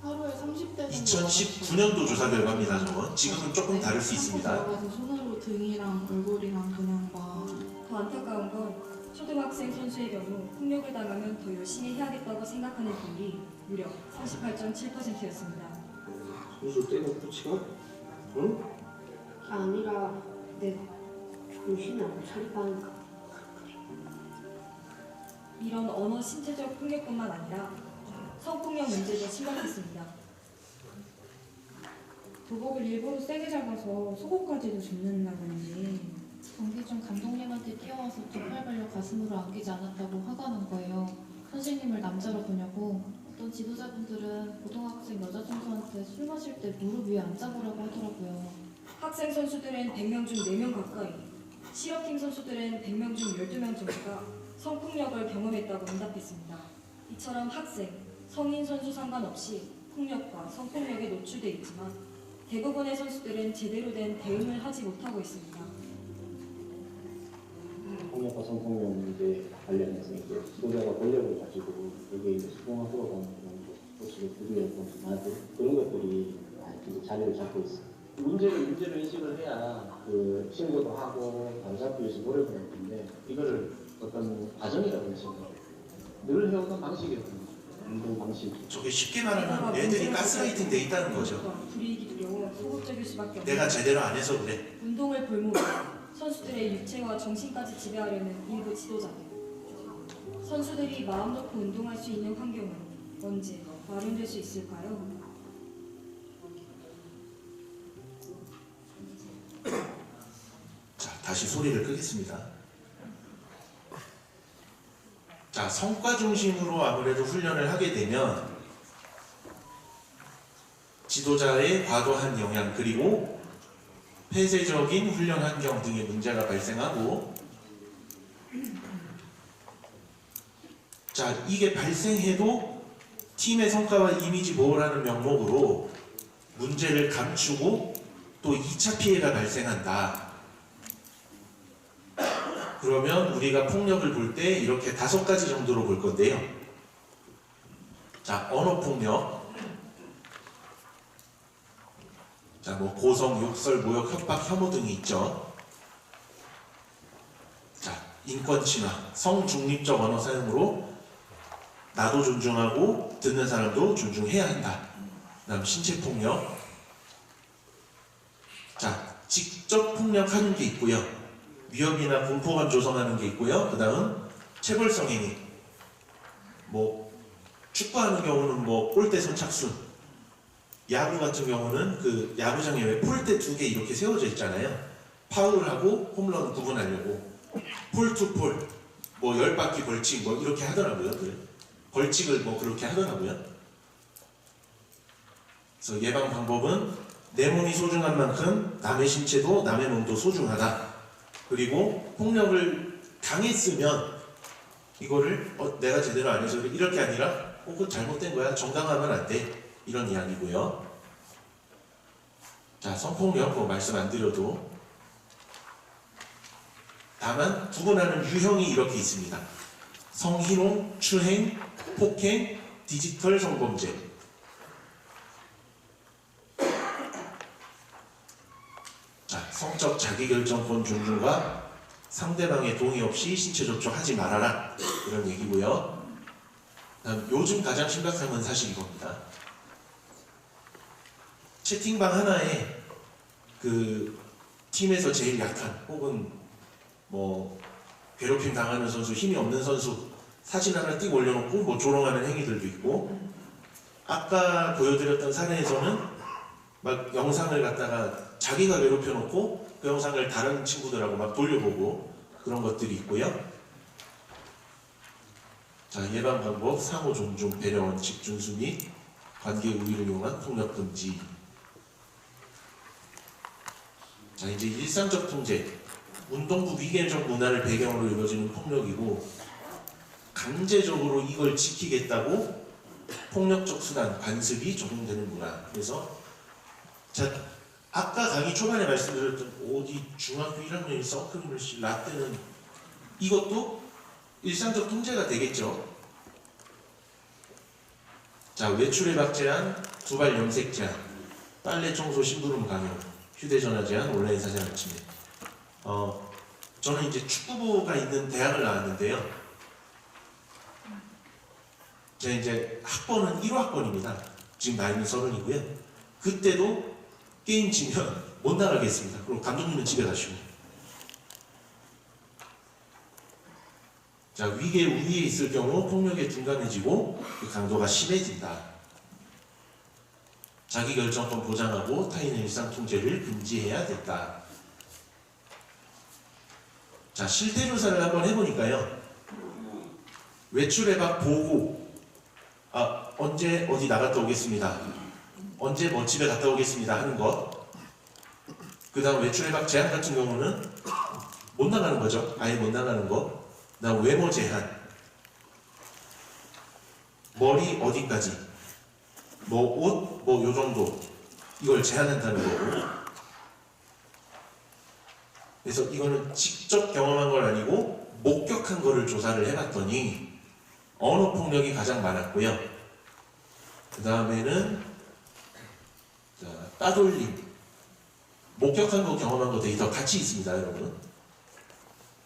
하루에 30대 2019년도 조사 결과입니다. 저건 지금은 조금 다를 수 있습니다. 손으로 등이랑 얼굴이랑 그냥 막 더 안타까운 건 초등학생 선수의 경우 폭력을 당하면 더 열심히 해야겠다고 생각하는 비율이 무려 38.7%였습니다. 선수 때는 코치가? 응? 아니라 내 정신이 안 차리니까. 이런 언어 신체적 폭력뿐만 아니라 성폭력 문제도 심각했습니다. 도복을 일부러 세게 잡아서 속옷까지도 줍는다든지 경기 중 감독님한테 뛰어와서 뒷팔 벌려 가슴으로 안기지 않았다고 화가 난 거예요. 선생님을 남자로 보냐고. 어떤 지도자분들은 고등학생 여자 선수한테 술 마실 때 무릎 위에 앉아보라고 하더라고요. 학생 선수들은 100명 중 4명 가까이, 실업팀 선수들은 100명 중 12명 정도가 성폭력을 경험했다고 응답했습니다. 이처럼 학생, 성인 선수 상관없이 폭력과 성폭력에 노출돼 있지만 대부분의 선수들은 제대로 된 대응을 하지 못하고 있습니다. 폭력과 성폭력 문제 관련해서 이제 지도자가 권력을 가지고 여기에 이제 수긍하도록 하는 그런 스포츠를 구조할 것도 많고 그런 것들이 자리를 잡고 있어요. 문제를 인식을 해야 그 신고도 하고 바로잡기 위해서 노력을 할 텐데 이거를 어떤 과정이라고 생각해요. 늘 해오던 방식이거든요. 운동 방식. 저게 쉽게 말하면 애들이 가스라이팅 돼 있다는 거죠. 불이익이 두려워 소극적일 수밖에 없는 내가 제대로 안 해서 그래. 운동을 볼모로 선수들의 육체와 정신까지 지배하려는 일부 지도자들. 선수들이 마음 놓고 운동할 수 있는 환경은 언제 마련될 수 있을까요? 자, 다시 소리를 끄겠습니다. 자, 성과 중심으로 아무래도 훈련을 하게 되면 지도자의 과도한 영향 그리고 폐쇄적인 훈련 환경 등의 문제가 발생하고, 자, 이게 발생해도 팀의 성과와 이미지 보호라는 명목으로 문제를 감추고 또 2차 피해가 발생한다. 그러면 우리가 폭력을 볼 때 이렇게 5가지 정도로 볼 건데요. 자, 언어폭력. 자, 뭐 고성, 욕설, 모욕, 협박, 혐오 등이 있죠. 자, 인권 침하, 성중립적 언어 사용으로 나도 존중하고 듣는 사람도 존중해야 한다. 그다음 신체 폭력. 자, 직접 폭력하는 게 있고요. 위협이나 공포감 조성하는 게 있고요. 그 다음 체벌성 행위. 뭐 축구하는 경우는 뭐 골대 선착순, 야구 같은 경우는 그 야구장에 왜 폴대 2개 이렇게 세워져 있잖아요. 파울하고 홈런 구분하려고 폴 투 폴, 뭐 10바퀴 벌칙 뭐 이렇게 하더라고요. 그래. 벌칙을 뭐 그렇게 하더라고요. 그래서 예방 방법은 내 몸이 소중한 만큼 남의 신체도 남의 몸도 소중하다. 그리고 폭력을 당했으면 이거를 내가 제대로 안 해서 그래. 이렇게 아니라 그거 잘못된 거야. 정당하면 안 돼. 이런 이야기고요. 자, 성폭력 뭐 말씀 안 드려도 다만 구분하는 유형이 이렇게 있습니다. 성희롱, 추행, 폭행, 디지털 성범죄. 자, 성적 자기결정권 존중과 상대방의 동의 없이 신체 접촉하지 말아라. 이런 얘기고요. 다음, 요즘 가장 심각한 건 사실 이겁니다. 채팅방 하나에 그 팀에서 제일 약한 혹은 뭐 괴롭힘 당하는 선수, 힘이 없는 선수 사진 하나 띄고 올려놓고 뭐 조롱하는 행위들도 있고, 아까 보여드렸던 사례에서는 막 영상을 갖다가 자기가 괴롭혀놓고 그 영상을 다른 친구들하고 막 돌려보고 그런 것들이 있고요. 자, 예방 방법, 상호 존중, 배려 원칙 준수 및 관계 우위를 이용한 폭력 금지. 자, 이제 일상적 통제, 운동부 위계적 문화를 배경으로 이루어지는 폭력이고, 강제적으로 이걸 지키겠다고 폭력적 수단, 관습이 적용되는 문화. 그래서 자, 아까 강의 초반에 말씀드렸던 어디 중학교 1학년 서클을 라떼는 이것도 일상적 통제가 되겠죠. 자, 외출해박 제한, 두발 염색 제한, 빨래 청소 심부름 강요, 휴대전화 제한, 온라인 사진 아침에. 저는 이제 축구부가 있는 대학을 나왔는데요. 제가 이제 학번은 1호학번입니다. 지금 나이는 30이고요. 그때도 게임 지면 못 나가겠습니다. 그리고 감독님은 집에 가시고. 자, 위계 우위에 있을 경우 폭력에 둔감해지고 그 강도가 심해진다. 자기결정권 보장하고 타인의 일상 통제를 금지해야 됐다. 자, 실태조사를 한번 해보니까요. 외출해박 보고, 언제 어디 나갔다 오겠습니다. 언제 뭐 집에 갔다 오겠습니다 하는 것. 그 다음 외출해박 제한 같은 경우는 못 나가는 거죠. 아예 못 나가는 거. 그 다음 외모 제한. 머리 어디까지. 뭐 옷 뭐 요 정도. 이걸 제한한다는 거고. 그래서 이거는 직접 경험한 건 아니고 목격한 거를 조사를 해봤더니 언어폭력이 가장 많았고요. 그 다음에는 자, 따돌림, 목격한 거 경험한 거 데이터 같이 있습니다, 여러분.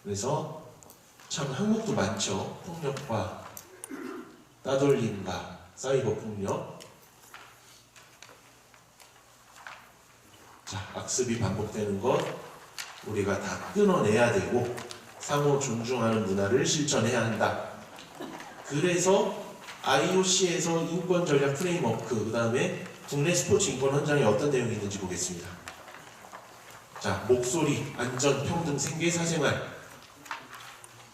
그래서 참 항목도 많죠. 폭력과 따돌림과 사이버 폭력. 자, 악습이 반복되는 것 우리가 다 끊어내야 되고 상호 존중하는 문화를 실천해야 한다. 그래서 IOC에서 인권 전략 프레임워크, 그 다음에 국내 스포츠 인권 현장에 어떤 내용이 있는지 보겠습니다. 자, 목소리, 안전, 평등, 생계, 사생활.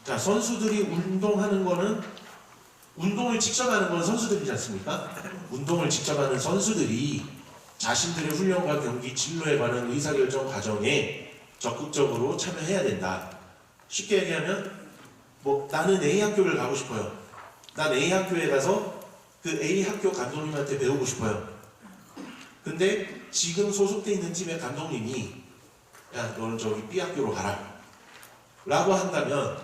자, 선수들이 운동하는 거는, 운동을 직접 하는 건 선수들이지 않습니까? 운동을 직접 하는 선수들이 자신들의 훈련과 경기 진로에 관한 의사결정 과정에 적극적으로 참여해야 된다. 쉽게 얘기하면 뭐 나는 A 학교를 가고 싶어요. 난 A 학교에 가서 그 A 학교 감독님한테 배우고 싶어요. 근데 지금 소속돼 있는 팀의 감독님이 야, 너는 저기 B 학교로 가라 라고 한다면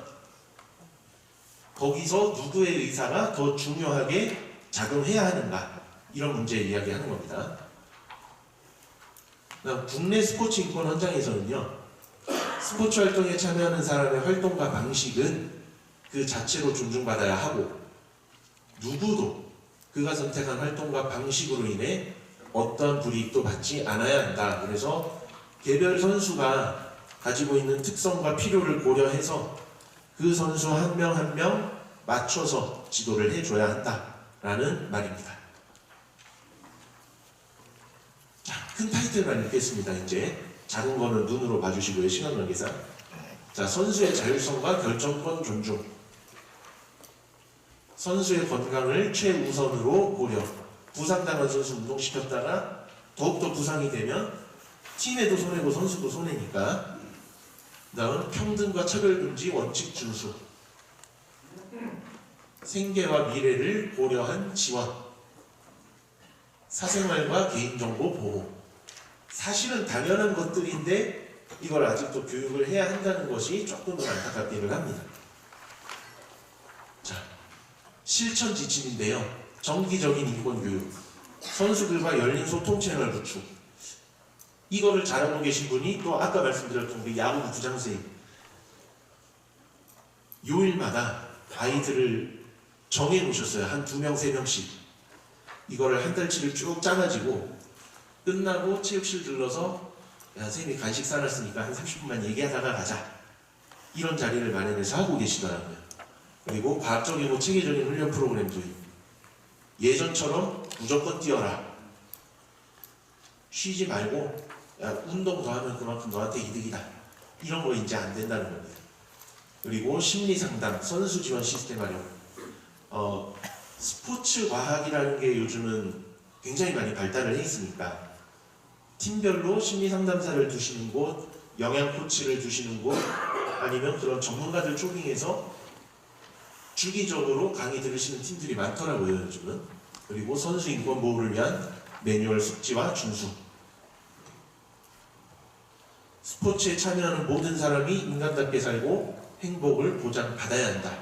거기서 누구의 의사가 더 중요하게 작용해야 하는가, 이런 문제 이야기하는 겁니다. 국내 스포츠 인권 현장에서는요, 스포츠 활동에 참여하는 사람의 활동과 방식은 그 자체로 존중받아야 하고, 누구도 그가 선택한 활동과 방식으로 인해 어떠한 불이익도 받지 않아야 한다. 그래서 개별 선수가 가지고 있는 특성과 필요를 고려해서 그 선수 한 명 한 명 맞춰서 지도를 해줘야 한다라는 말입니다. 자, 큰 타이틀만 읽겠습니다. 이제 작은 거는 눈으로 봐주시고요. 시간 관계상. 자, 선수의 자율성과 결정권 존중. 선수의 건강을 최우선으로 고려. 부상당한 선수 운동시켰다가 더욱더 부상이 되면 팀에도 손해고 선수도 손해니까. 다음, 평등과 차별금지 원칙 준수. 생계와 미래를 고려한 지원. 사생활과 개인정보 보호. 사실은 당연한 것들인데 이걸 아직도 교육을 해야 한다는 것이 조금은 안타깝기는 합니다. 자, 실천 지침인데요. 정기적인 인권교육, 선수들과 열린 소통 채널 구축. 이거를 잘하고 계신 분이 또 아까 말씀드렸던 그 야구부 부장선생님. 요일마다 아이들을 정해 놓으셨어요. 한 2명, 3명씩. 이거를 한 달치를 쭉 짜가지고 끝나고 체육실 들러서 야, 선생님이 간식 싸놨으니까 한 30분만 얘기하다가 가자. 이런 자리를 마련해서 하고 계시더라고요. 그리고 과학적이고 체계적인 훈련 프로그램 도입. 예전처럼 무조건 뛰어라. 쉬지 말고 야, 운동 더 하면 그만큼 너한테 이득이다. 이런 거 이제 안 된다는 겁니다. 그리고 심리상담, 선수 지원 시스템 활용. 스포츠 과학이라는 게 요즘은 굉장히 많이 발달을 해 있으니까 팀별로 심리상담사를 두시는 곳, 영양 코치를 두시는 곳, 아니면 그런 전문가들 초빙해서 주기적으로 강의 들으시는 팀들이 많더라고요, 요즘은. 그리고 선수 인권 보호를 위한 매뉴얼 숙지와 준수. 스포츠에 참여하는 모든 사람이 인간답게 살고 행복을 보장받아야 한다.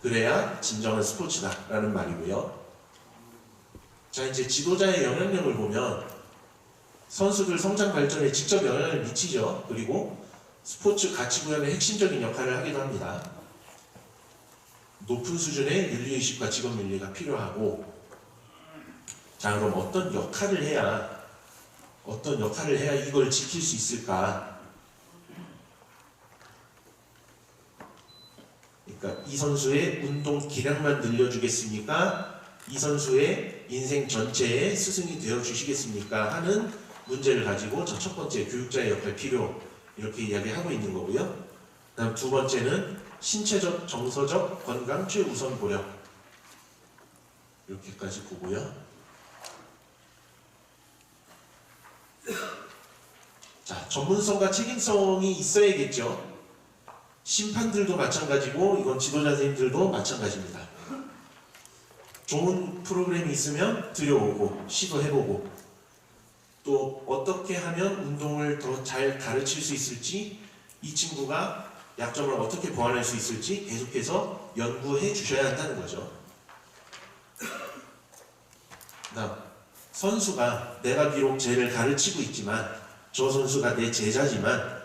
그래야 진정한 스포츠다라는 말이고요. 자, 이제 지도자의 영향력을 보면 선수들 성장 발전에 직접 영향을 미치죠. 그리고 스포츠 가치 구현의 핵심적인 역할을 하기도 합니다. 높은 수준의 윤리의식과 직업윤리가 필요하고, 자, 그럼 어떤 역할을 해야 이걸 지킬 수 있을까? 그러니까 이 선수의 운동 기량만 늘려주겠습니까? 이 선수의 인생 전체에 스승이 되어주시겠습니까? 하는 문제를 가지고 첫 번째 교육자의 역할 필요, 이렇게 이야기하고 있는 거고요. 다음 두 번째는 신체적, 정서적 건강 최우선 고려, 이렇게까지 보고요. 자, 전문성과 책임성이 있어야겠죠. 심판들도 마찬가지고 이건 지도자 선생님들도 마찬가지입니다. 좋은 프로그램이 있으면 들여오고 시도해보고, 또 어떻게 하면 운동을 더 잘 가르칠 수 있을지, 이 친구가 약점을 어떻게 보완할 수 있을지 계속해서 연구해 주셔야 한다는 거죠. 다음, 선수가 내가 비록 쟤를 가르치고 있지만 저 선수가 내 제자지만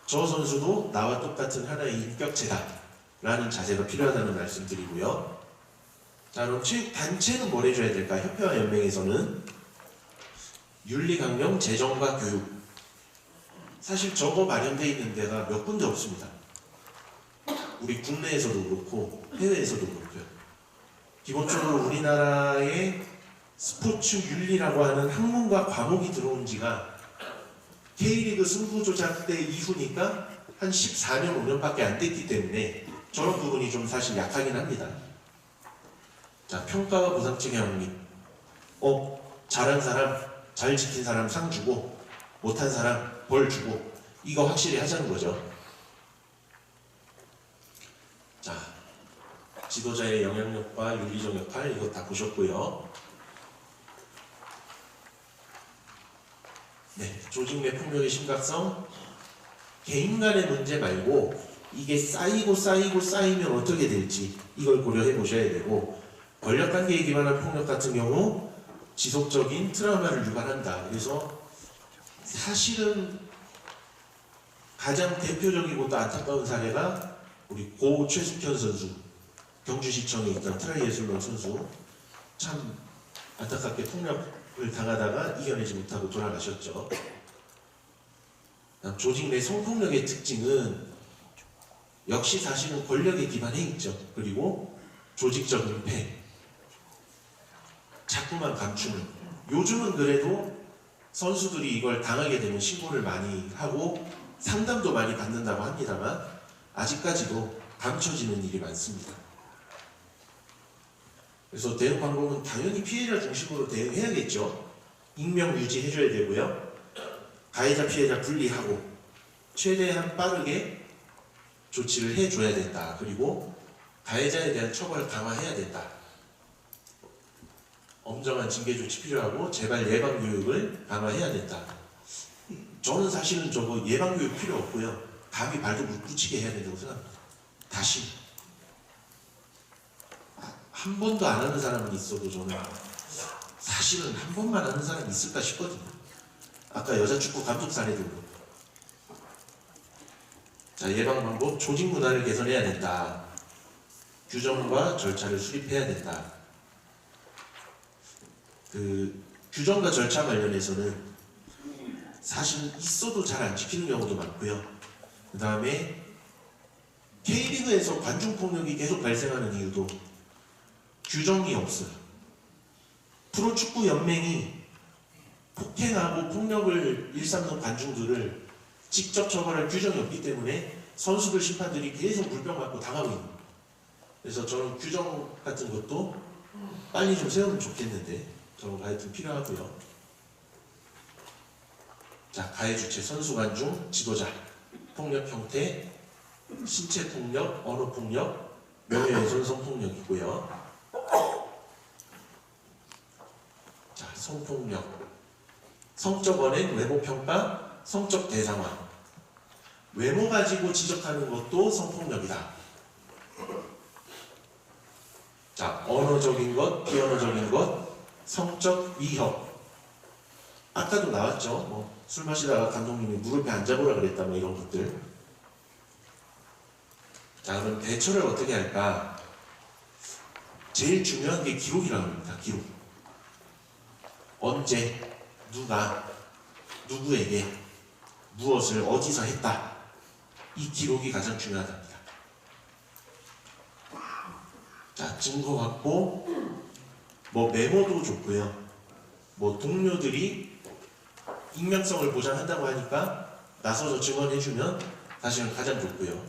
저 선수도 나와 똑같은 하나의 인격체다 라는 자세가 필요하다는 말씀드리고요. 자, 그럼 체육단체는 뭘 해줘야 될까? 협회와 연맹에서는 윤리강령, 재정과 교육. 사실 저거 마련되어 있는 데가 몇 군데 없습니다. 우리 국내에서도 그렇고 해외에서도 그렇고요. 기본적으로 우리나라에 스포츠 윤리라고 하는 학문과 과목이 들어온 지가 K리그 승부 조작 때 이후니까 한 14년, 5년밖에 안 됐기 때문에 저런 부분이 좀 사실 약하긴 합니다. 자, 평가와 보상책의 확립. 잘한 사람, 잘 지킨 사람 상 주고 못한 사람 벌 주고 이거 확실히 하자는 거죠. 자, 지도자의 영향력과 윤리적 역할 이거 다 보셨고요. 네, 조직 내 폭력의 심각성, 개인 간의 문제 말고 이게 쌓이면 어떻게 될지 이걸 고려해 보셔야 되고, 권력관계에 기반한 폭력 같은 경우 지속적인 트라우마를 유발한다. 그래서 사실은 가장 대표적이고 또 안타까운 사례가 우리 고 최숙현 선수, 경주시청에 있던 트라이애슬론 선수, 참 안타깝게 폭력을 당하다가 이겨내지 못하고 돌아가셨죠. 조직 내 성폭력의 특징은 역시 사실은 권력에 기반해 있죠. 그리고 조직적 은폐, 자꾸만 감추는. 요즘은 그래도 선수들이 이걸 당하게 되면 신고를 많이 하고 상담도 많이 받는다고 합니다만 아직까지도 감춰지는 일이 많습니다. 그래서 대응 방법은 당연히 피해자 중심으로 대응해야겠죠. 익명 유지해줘야 되고요. 가해자 피해자 분리하고 최대한 빠르게 조치를 해줘야 된다. 그리고 가해자에 대한 처벌을 강화해야 된다. 엄정한 징계 조치 필요하고 재발 예방 교육을 강화해야 된다. 저는 사실은 저거 예방 교육 필요 없고요. 감히 발도 못 붙이게 해야 된다고 생각합니다. 다시 한 번도 안 하는 사람은 있어도 저는 사실은 한 번만 하는 사람이 있을까 싶거든요. 아까 여자축구 감독 사례도 그렇고. 자, 예방 방법, 조직 문화를 개선해야 된다. 규정과 절차를 수립해야 된다. 그 규정과 절차 관련해서는 사실 있어도 잘 안 지키는 경우도 많고요. 그 다음에 K리그에서 관중폭력이 계속 발생하는 이유도 규정이 없어요. 프로축구 연맹이 폭행하고 폭력을 일삼는 관중들을 직접 처벌할 규정이 없기 때문에 선수들, 심판들이 계속 물병 맞고 당하고 있는 거예요. 그래서 저는 규정 같은 것도 빨리 좀 세우면 좋겠는데 저는 하여튼 필요하고요. 자, 가해 주체, 선수, 관중, 지도자, 폭력 형태, 신체 폭력, 언어 폭력, 명예훼손, 성폭력이고요. 자, 성폭력, 성적 언행, 외모 평가, 성적 대상화. 외모 가지고 지적하는 것도 성폭력이다. 자, 언어적인 것, 비언어적인 것, 성적 위협. 아까도 나왔죠. 술 마시다가 감독님이 무릎에 앉아보라 그랬다, 이런 것들. 자, 그럼 대처를 어떻게 할까? 제일 중요한 게 기록이라고 합니다. 기록. 언제, 누가, 누구에게, 무엇을 어디서 했다. 이 기록이 가장 중요하답니다. 자, 증거 확보, 메모도 좋고요. 동료들이 익명성을 보장한다고 하니까 나서서 증언해주면 사실은 가장 좋고요.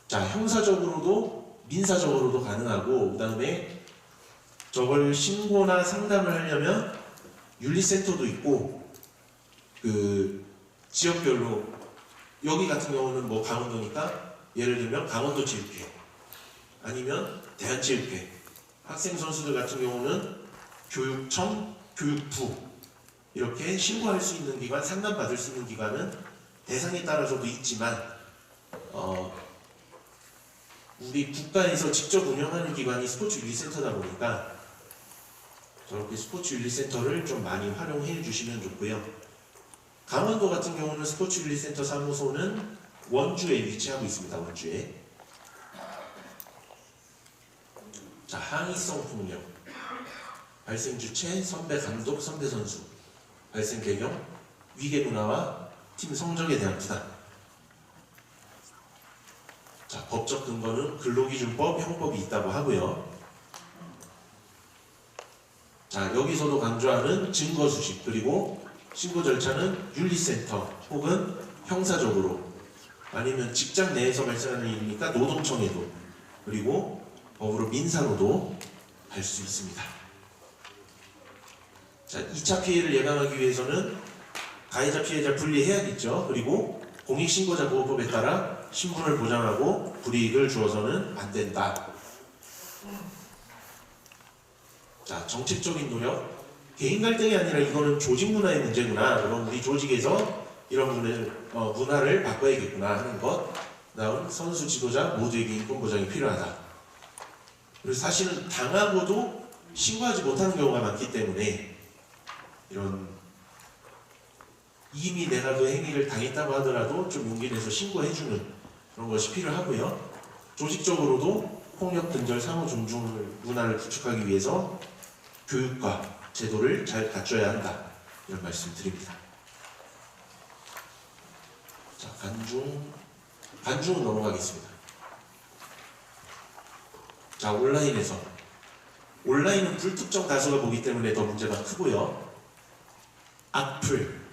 자, 형사적으로도 민사적으로도 가능하고, 그 다음에 저걸 신고나 상담을 하려면 윤리센터도 있고, 그 지역별로 여기 같은 경우는 강원도니까 예를 들면 강원도 체육회 아니면 대한체육회, 학생 선수들 같은 경우는 교육청, 교육부 이렇게 신고할 수 있는 기관, 상담받을 수 있는 기관은 대상에 따라서도 있지만 우리 국가에서 직접 운영하는 기관이 스포츠 윤리센터다 보니까 저렇게 스포츠 윤리센터를 좀 많이 활용해 주시면 좋고요. 강원도 같은 경우는 스포츠 윤리센터 사무소는 원주에 위치하고 있습니다. 원주에. 자, 항의성 폭력. 발생 주체, 선배 감독, 선배 선수. 발생 배경, 위계 문화와 팀 성적에 대한 부담. 자, 법적 근거는 근로기준법, 형법이 있다고 하고요. 자, 여기서도 강조하는 증거 수집, 그리고 신고 절차는 윤리센터 혹은 형사적으로, 아니면 직장 내에서 발생하는 일이니까 노동청에도, 그리고 법으로 민사로도 할 수 있습니다. 자, 2차 피해를 예방하기 위해서는 가해자 피해자 분리해야겠죠. 그리고 공익신고자 보호법에 따라 신분을 보장하고 불이익을 주어서는 안 된다. 자, 정책적인 노력. 개인 갈등이 아니라 이거는 조직 문화의 문제구나. 그럼 우리 조직에서 이런 문화를 바꿔야겠구나 하는 것. 다음, 선수 지도자 모두에게 인권 보장이 필요하다. 그리고 사실은 당하고도 신고하지 못하는 경우가 많기 때문에 이런 이미 내가 그 행위를 당했다고 하더라도 좀 용기 내서 신고해주는 그런 것이 필요하고요. 조직적으로도 폭력 근절 상호 존중 문화를 구축하기 위해서 교육과 제도를 잘 갖춰야 한다. 이런 말씀 드립니다. 자, 간중은 넘어가겠습니다. 자, 온라인은 불특정 다수가 보기 때문에 더 문제가 크고요. 악플,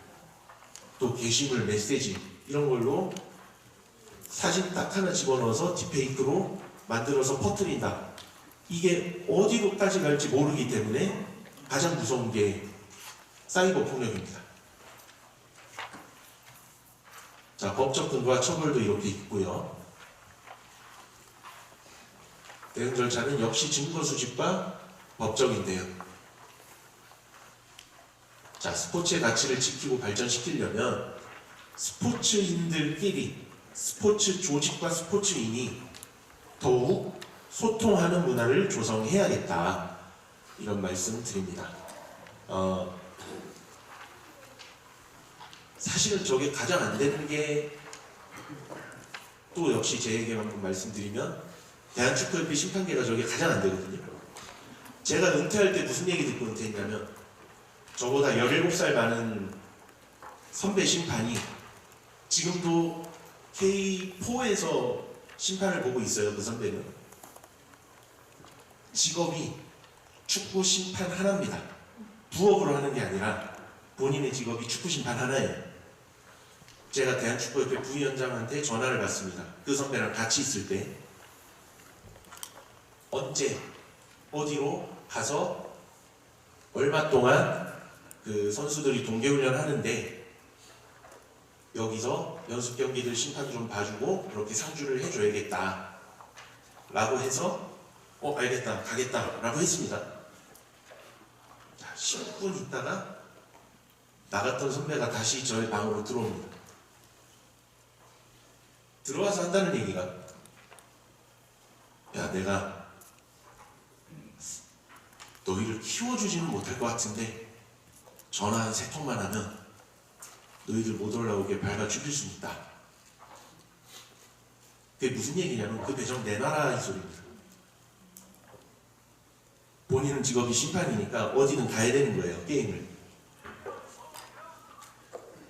또 게시물, 메시지 이런 걸로 사진 딱 하나 집어넣어서 딥페이크로 만들어서 퍼뜨린다. 이게 어디로까지 갈지 모르기 때문에 가장 무서운 게 사이버 폭력입니다. 자, 법적 근거와 처벌도 이렇게 있고요. 대응 절차는 역시 증거 수집과 법적인데요. 자, 스포츠의 가치를 지키고 발전시키려면 스포츠인들끼리, 스포츠 조직과 스포츠인이 더욱 소통하는 문화를 조성해야겠다. 이런 말씀 드립니다. 사실은 저게 가장 안 되는 게 또 역시 제 얘기 한번 말씀드리면 대한축구협회 심판계가 저게 가장 안 되거든요. 제가 은퇴할 때 무슨 얘기 듣고 은퇴했냐면 저보다 17살 많은 선배 심판이 지금도 K4에서 심판을 보고 있어요. 그 선배는. 직업이 축구 심판 하나입니다. 부업으로 하는 게 아니라 본인의 직업이 축구 심판 하나예요. 제가 대한축구협회 부위원장한테 전화를 받습니다. 그 선배랑 같이 있을 때 언제 어디로 가서 얼마 동안 그 선수들이 동계훈련 하는데 여기서 연습 경기들 심판 좀 봐주고 그렇게 상주를 해줘야겠다 라고 해서 알겠다 가겠다 라고 했습니다. 자, 10분 있다가 나갔던 선배가 다시 저의 방으로 들어옵니다. 들어와서 한다는 얘기가, 야, 내가 너희를 키워주지는 못할 것 같은데 전화 한 3통만 하면 너희들 못 올라오게 밟아 죽일 수 있다. 그게 무슨 얘기냐면 그 배정 내놔라 이 소리입니다. 본인은 직업이 심판이니까 어디든 가야 되는 거예요. 게임을.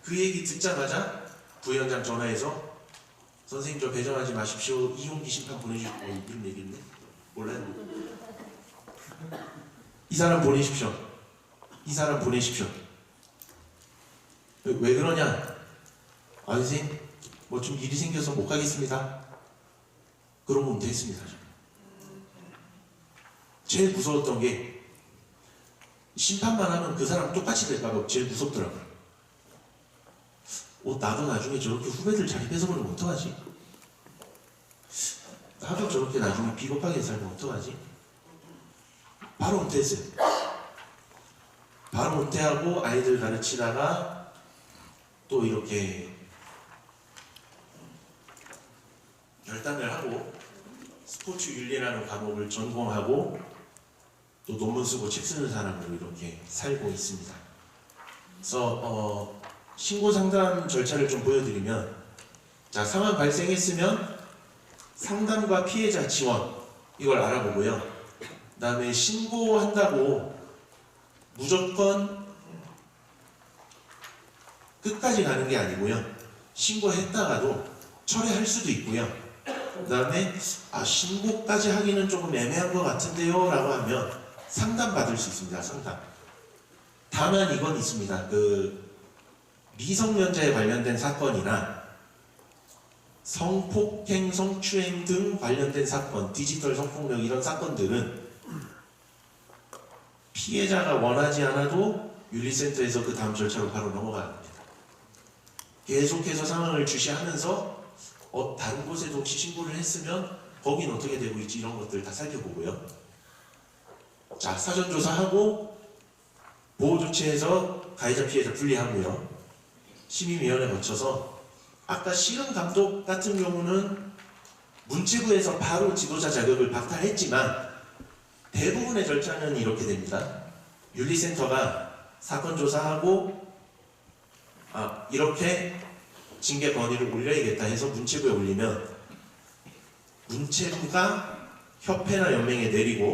그 얘기 듣자마자 부위원장 전화해서 선생님 저 배정하지 마십시오. 이용기 심판 보내주십시오. 이런 얘기인데 몰라요. 이 사람 보내십시오. 이 사람 보내십시오. 왜 그러냐? 아, 선생님 뭐 좀 일이 생겨서 못 가겠습니다. 그러고 은퇴했습니다. 제일 무서웠던 게 심판만 하면 그 사람 똑같이 될까봐 제일 무섭더라고요. 나도 나중에 저렇게 후배들 자리 뺏어버리면 어떡하지? 나도 저렇게 나중에 비겁하게 살면 어떡하지? 바로 은퇴했어요. 바로 은퇴하고 아이들 가르치다가 또 이렇게 결단을 하고 스포츠 윤리라는 과목을 전공하고 또 또 논문 쓰고 책 쓰는 사람으로 이렇게 살고 있습니다. 그래서 신고 상담 절차를 좀 보여드리면, 자, 상황 발생했으면 상담과 피해자 지원 이걸 알아보고요. 그다음에 신고한다고 무조건 끝까지 가는 게 아니고요. 신고했다가도 철회할 수도 있고요. 그다음에 신고까지 하기는 조금 애매한 것 같은데요 라고 하면 상담 받을 수 있습니다. 상담. 다만 이건 있습니다. 미성년자에 관련된 사건이나 성폭행, 성추행 등 관련된 사건, 디지털 성폭력 이런 사건들은 피해자가 원하지 않아도 윤리센터에서 그 다음 절차로 바로 넘어갑니다. 계속해서 상황을 주시하면서 다른 곳에도 혹시 신고를 했으면 거긴 어떻게 되고 있지 이런 것들 다 살펴보고요. 자, 사전조사하고 보호조치해서 가해자 피해자 분리하고요. 심의위원회 거쳐서 아까 씨름 감독 같은 경우는 문체부에서 바로 지도자 자격을 박탈했지만 대부분의 절차는 이렇게 됩니다. 윤리센터가 사건 조사하고 이렇게 징계 건의를 올려야겠다 해서 문체부에 올리면 문체부가 협회나 연맹에 내리고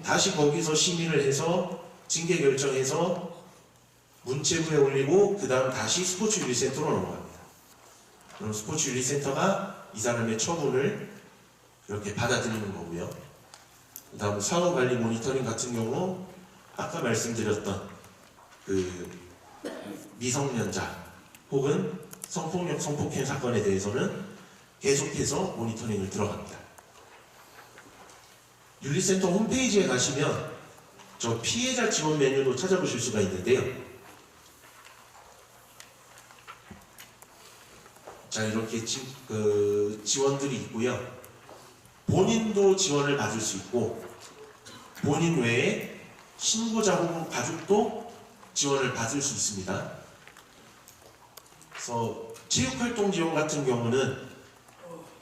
다시 거기서 심의를 해서 징계 결정해서 문체부에 올리고 그 다음 다시 스포츠윤리센터로 넘어갑니다. 그럼 스포츠윤리센터가 이 사람의 처분을 이렇게 받아들이는 거고요. 그 다음 사후관리 모니터링 같은 경우 아까 말씀드렸던 미성년자 혹은 성폭력, 성폭행 사건에 대해서는 계속해서 모니터링을 들어갑니다. 윤리센터 홈페이지에 가시면 저 피해자 지원 메뉴도 찾아보실 수가 있는데요. 자, 이렇게 지원들이 있고요. 본인도 지원을 받을 수 있고 본인 외에 신고자 혹은 가족도 지원을 받을 수 있습니다. 그래서 체육활동 지원 같은 경우는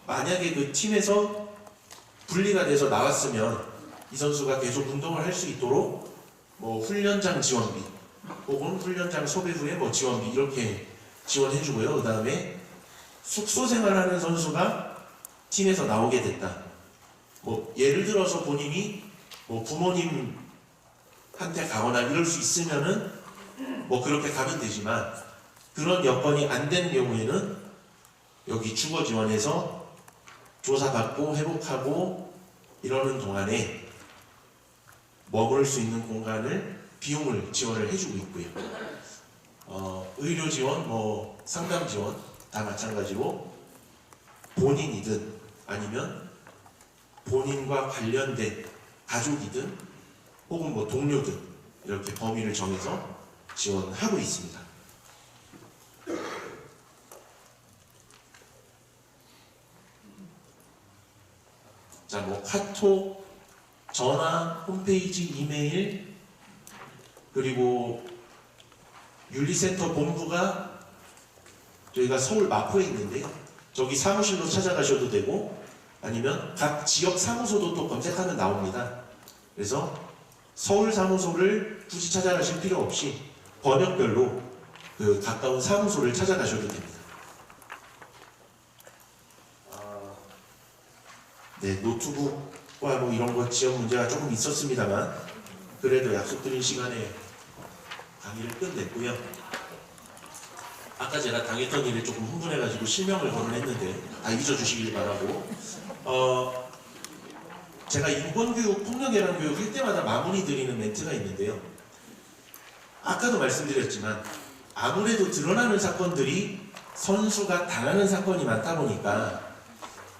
만약에 그 팀에서 분리가 돼서 나왔으면 이 선수가 계속 운동을 할 수 있도록 훈련장 지원비 혹은 훈련장 섭외 후에 지원비 이렇게 지원해주고요. 그 다음에 숙소 생활하는 선수가 팀에서 나오게 됐다. 예를 들어서 본인이 부모님한테 가거나 이럴 수 있으면은 그렇게 가면 되지만 그런 여건이 안 되는 경우에는 여기 주거 지원에서 조사받고 회복하고 이러는 동안에 머물 수 있는 공간을 비용을 지원을 해주고 있고요. 의료 지원, 상담 지원 다 마찬가지로 본인이든 아니면 본인과 관련된 가족이든 혹은 동료든 이렇게 범위를 정해서 지원하고 있습니다. 자, 카톡, 전화, 홈페이지, 이메일, 그리고 윤리센터 본부가 저희가 서울 마포에 있는데요. 저기 사무실로 찾아가셔도 되고 아니면 각 지역 사무소도 또 검색하면 나옵니다. 그래서 서울 사무소를 굳이 찾아가실 필요 없이 번역별로 가까운 사무소를 찾아가셔도 됩니다. 네, 노트북과 이런 거 지원 문제가 조금 있었습니다만 그래도 약속드린 시간에 강의를 끝냈고요. 아까 제가 당했던 일에 조금 흥분해가지고 실명을 거론했는데 다 잊어주시길 바라고, 제가 인권교육, 폭력예방 교육 할 때마다 마무리 드리는 멘트가 있는데요. 아까도 말씀드렸지만 아무래도 드러나는 사건들이 선수가 당하는 사건이 많다 보니까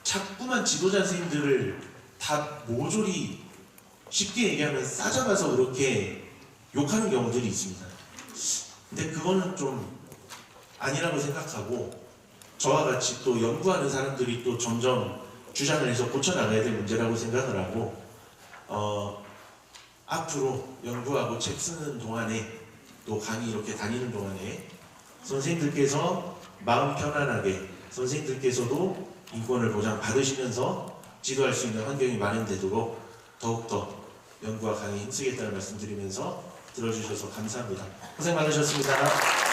자꾸만 지도자 선생님들을 다 모조리 쉽게 얘기하면 싸잡아서 그렇게 욕하는 경우들이 있습니다. 근데 그거는 좀 아니라고 생각하고 저와 같이 또 연구하는 사람들이 또 점점 주장을 해서 고쳐나가야 될 문제라고 생각을 하고 앞으로 연구하고 책 쓰는 동안에 또 강의 이렇게 다니는 동안에 선생님들께서 마음 편안하게 선생님들께서도 인권을 보장받으시면서 지도할 수 있는 환경이 마련되도록 더욱더 연구와 강의 힘쓰겠다는 말씀드리면서 들어주셔서 감사합니다. 고생 많으셨습니다.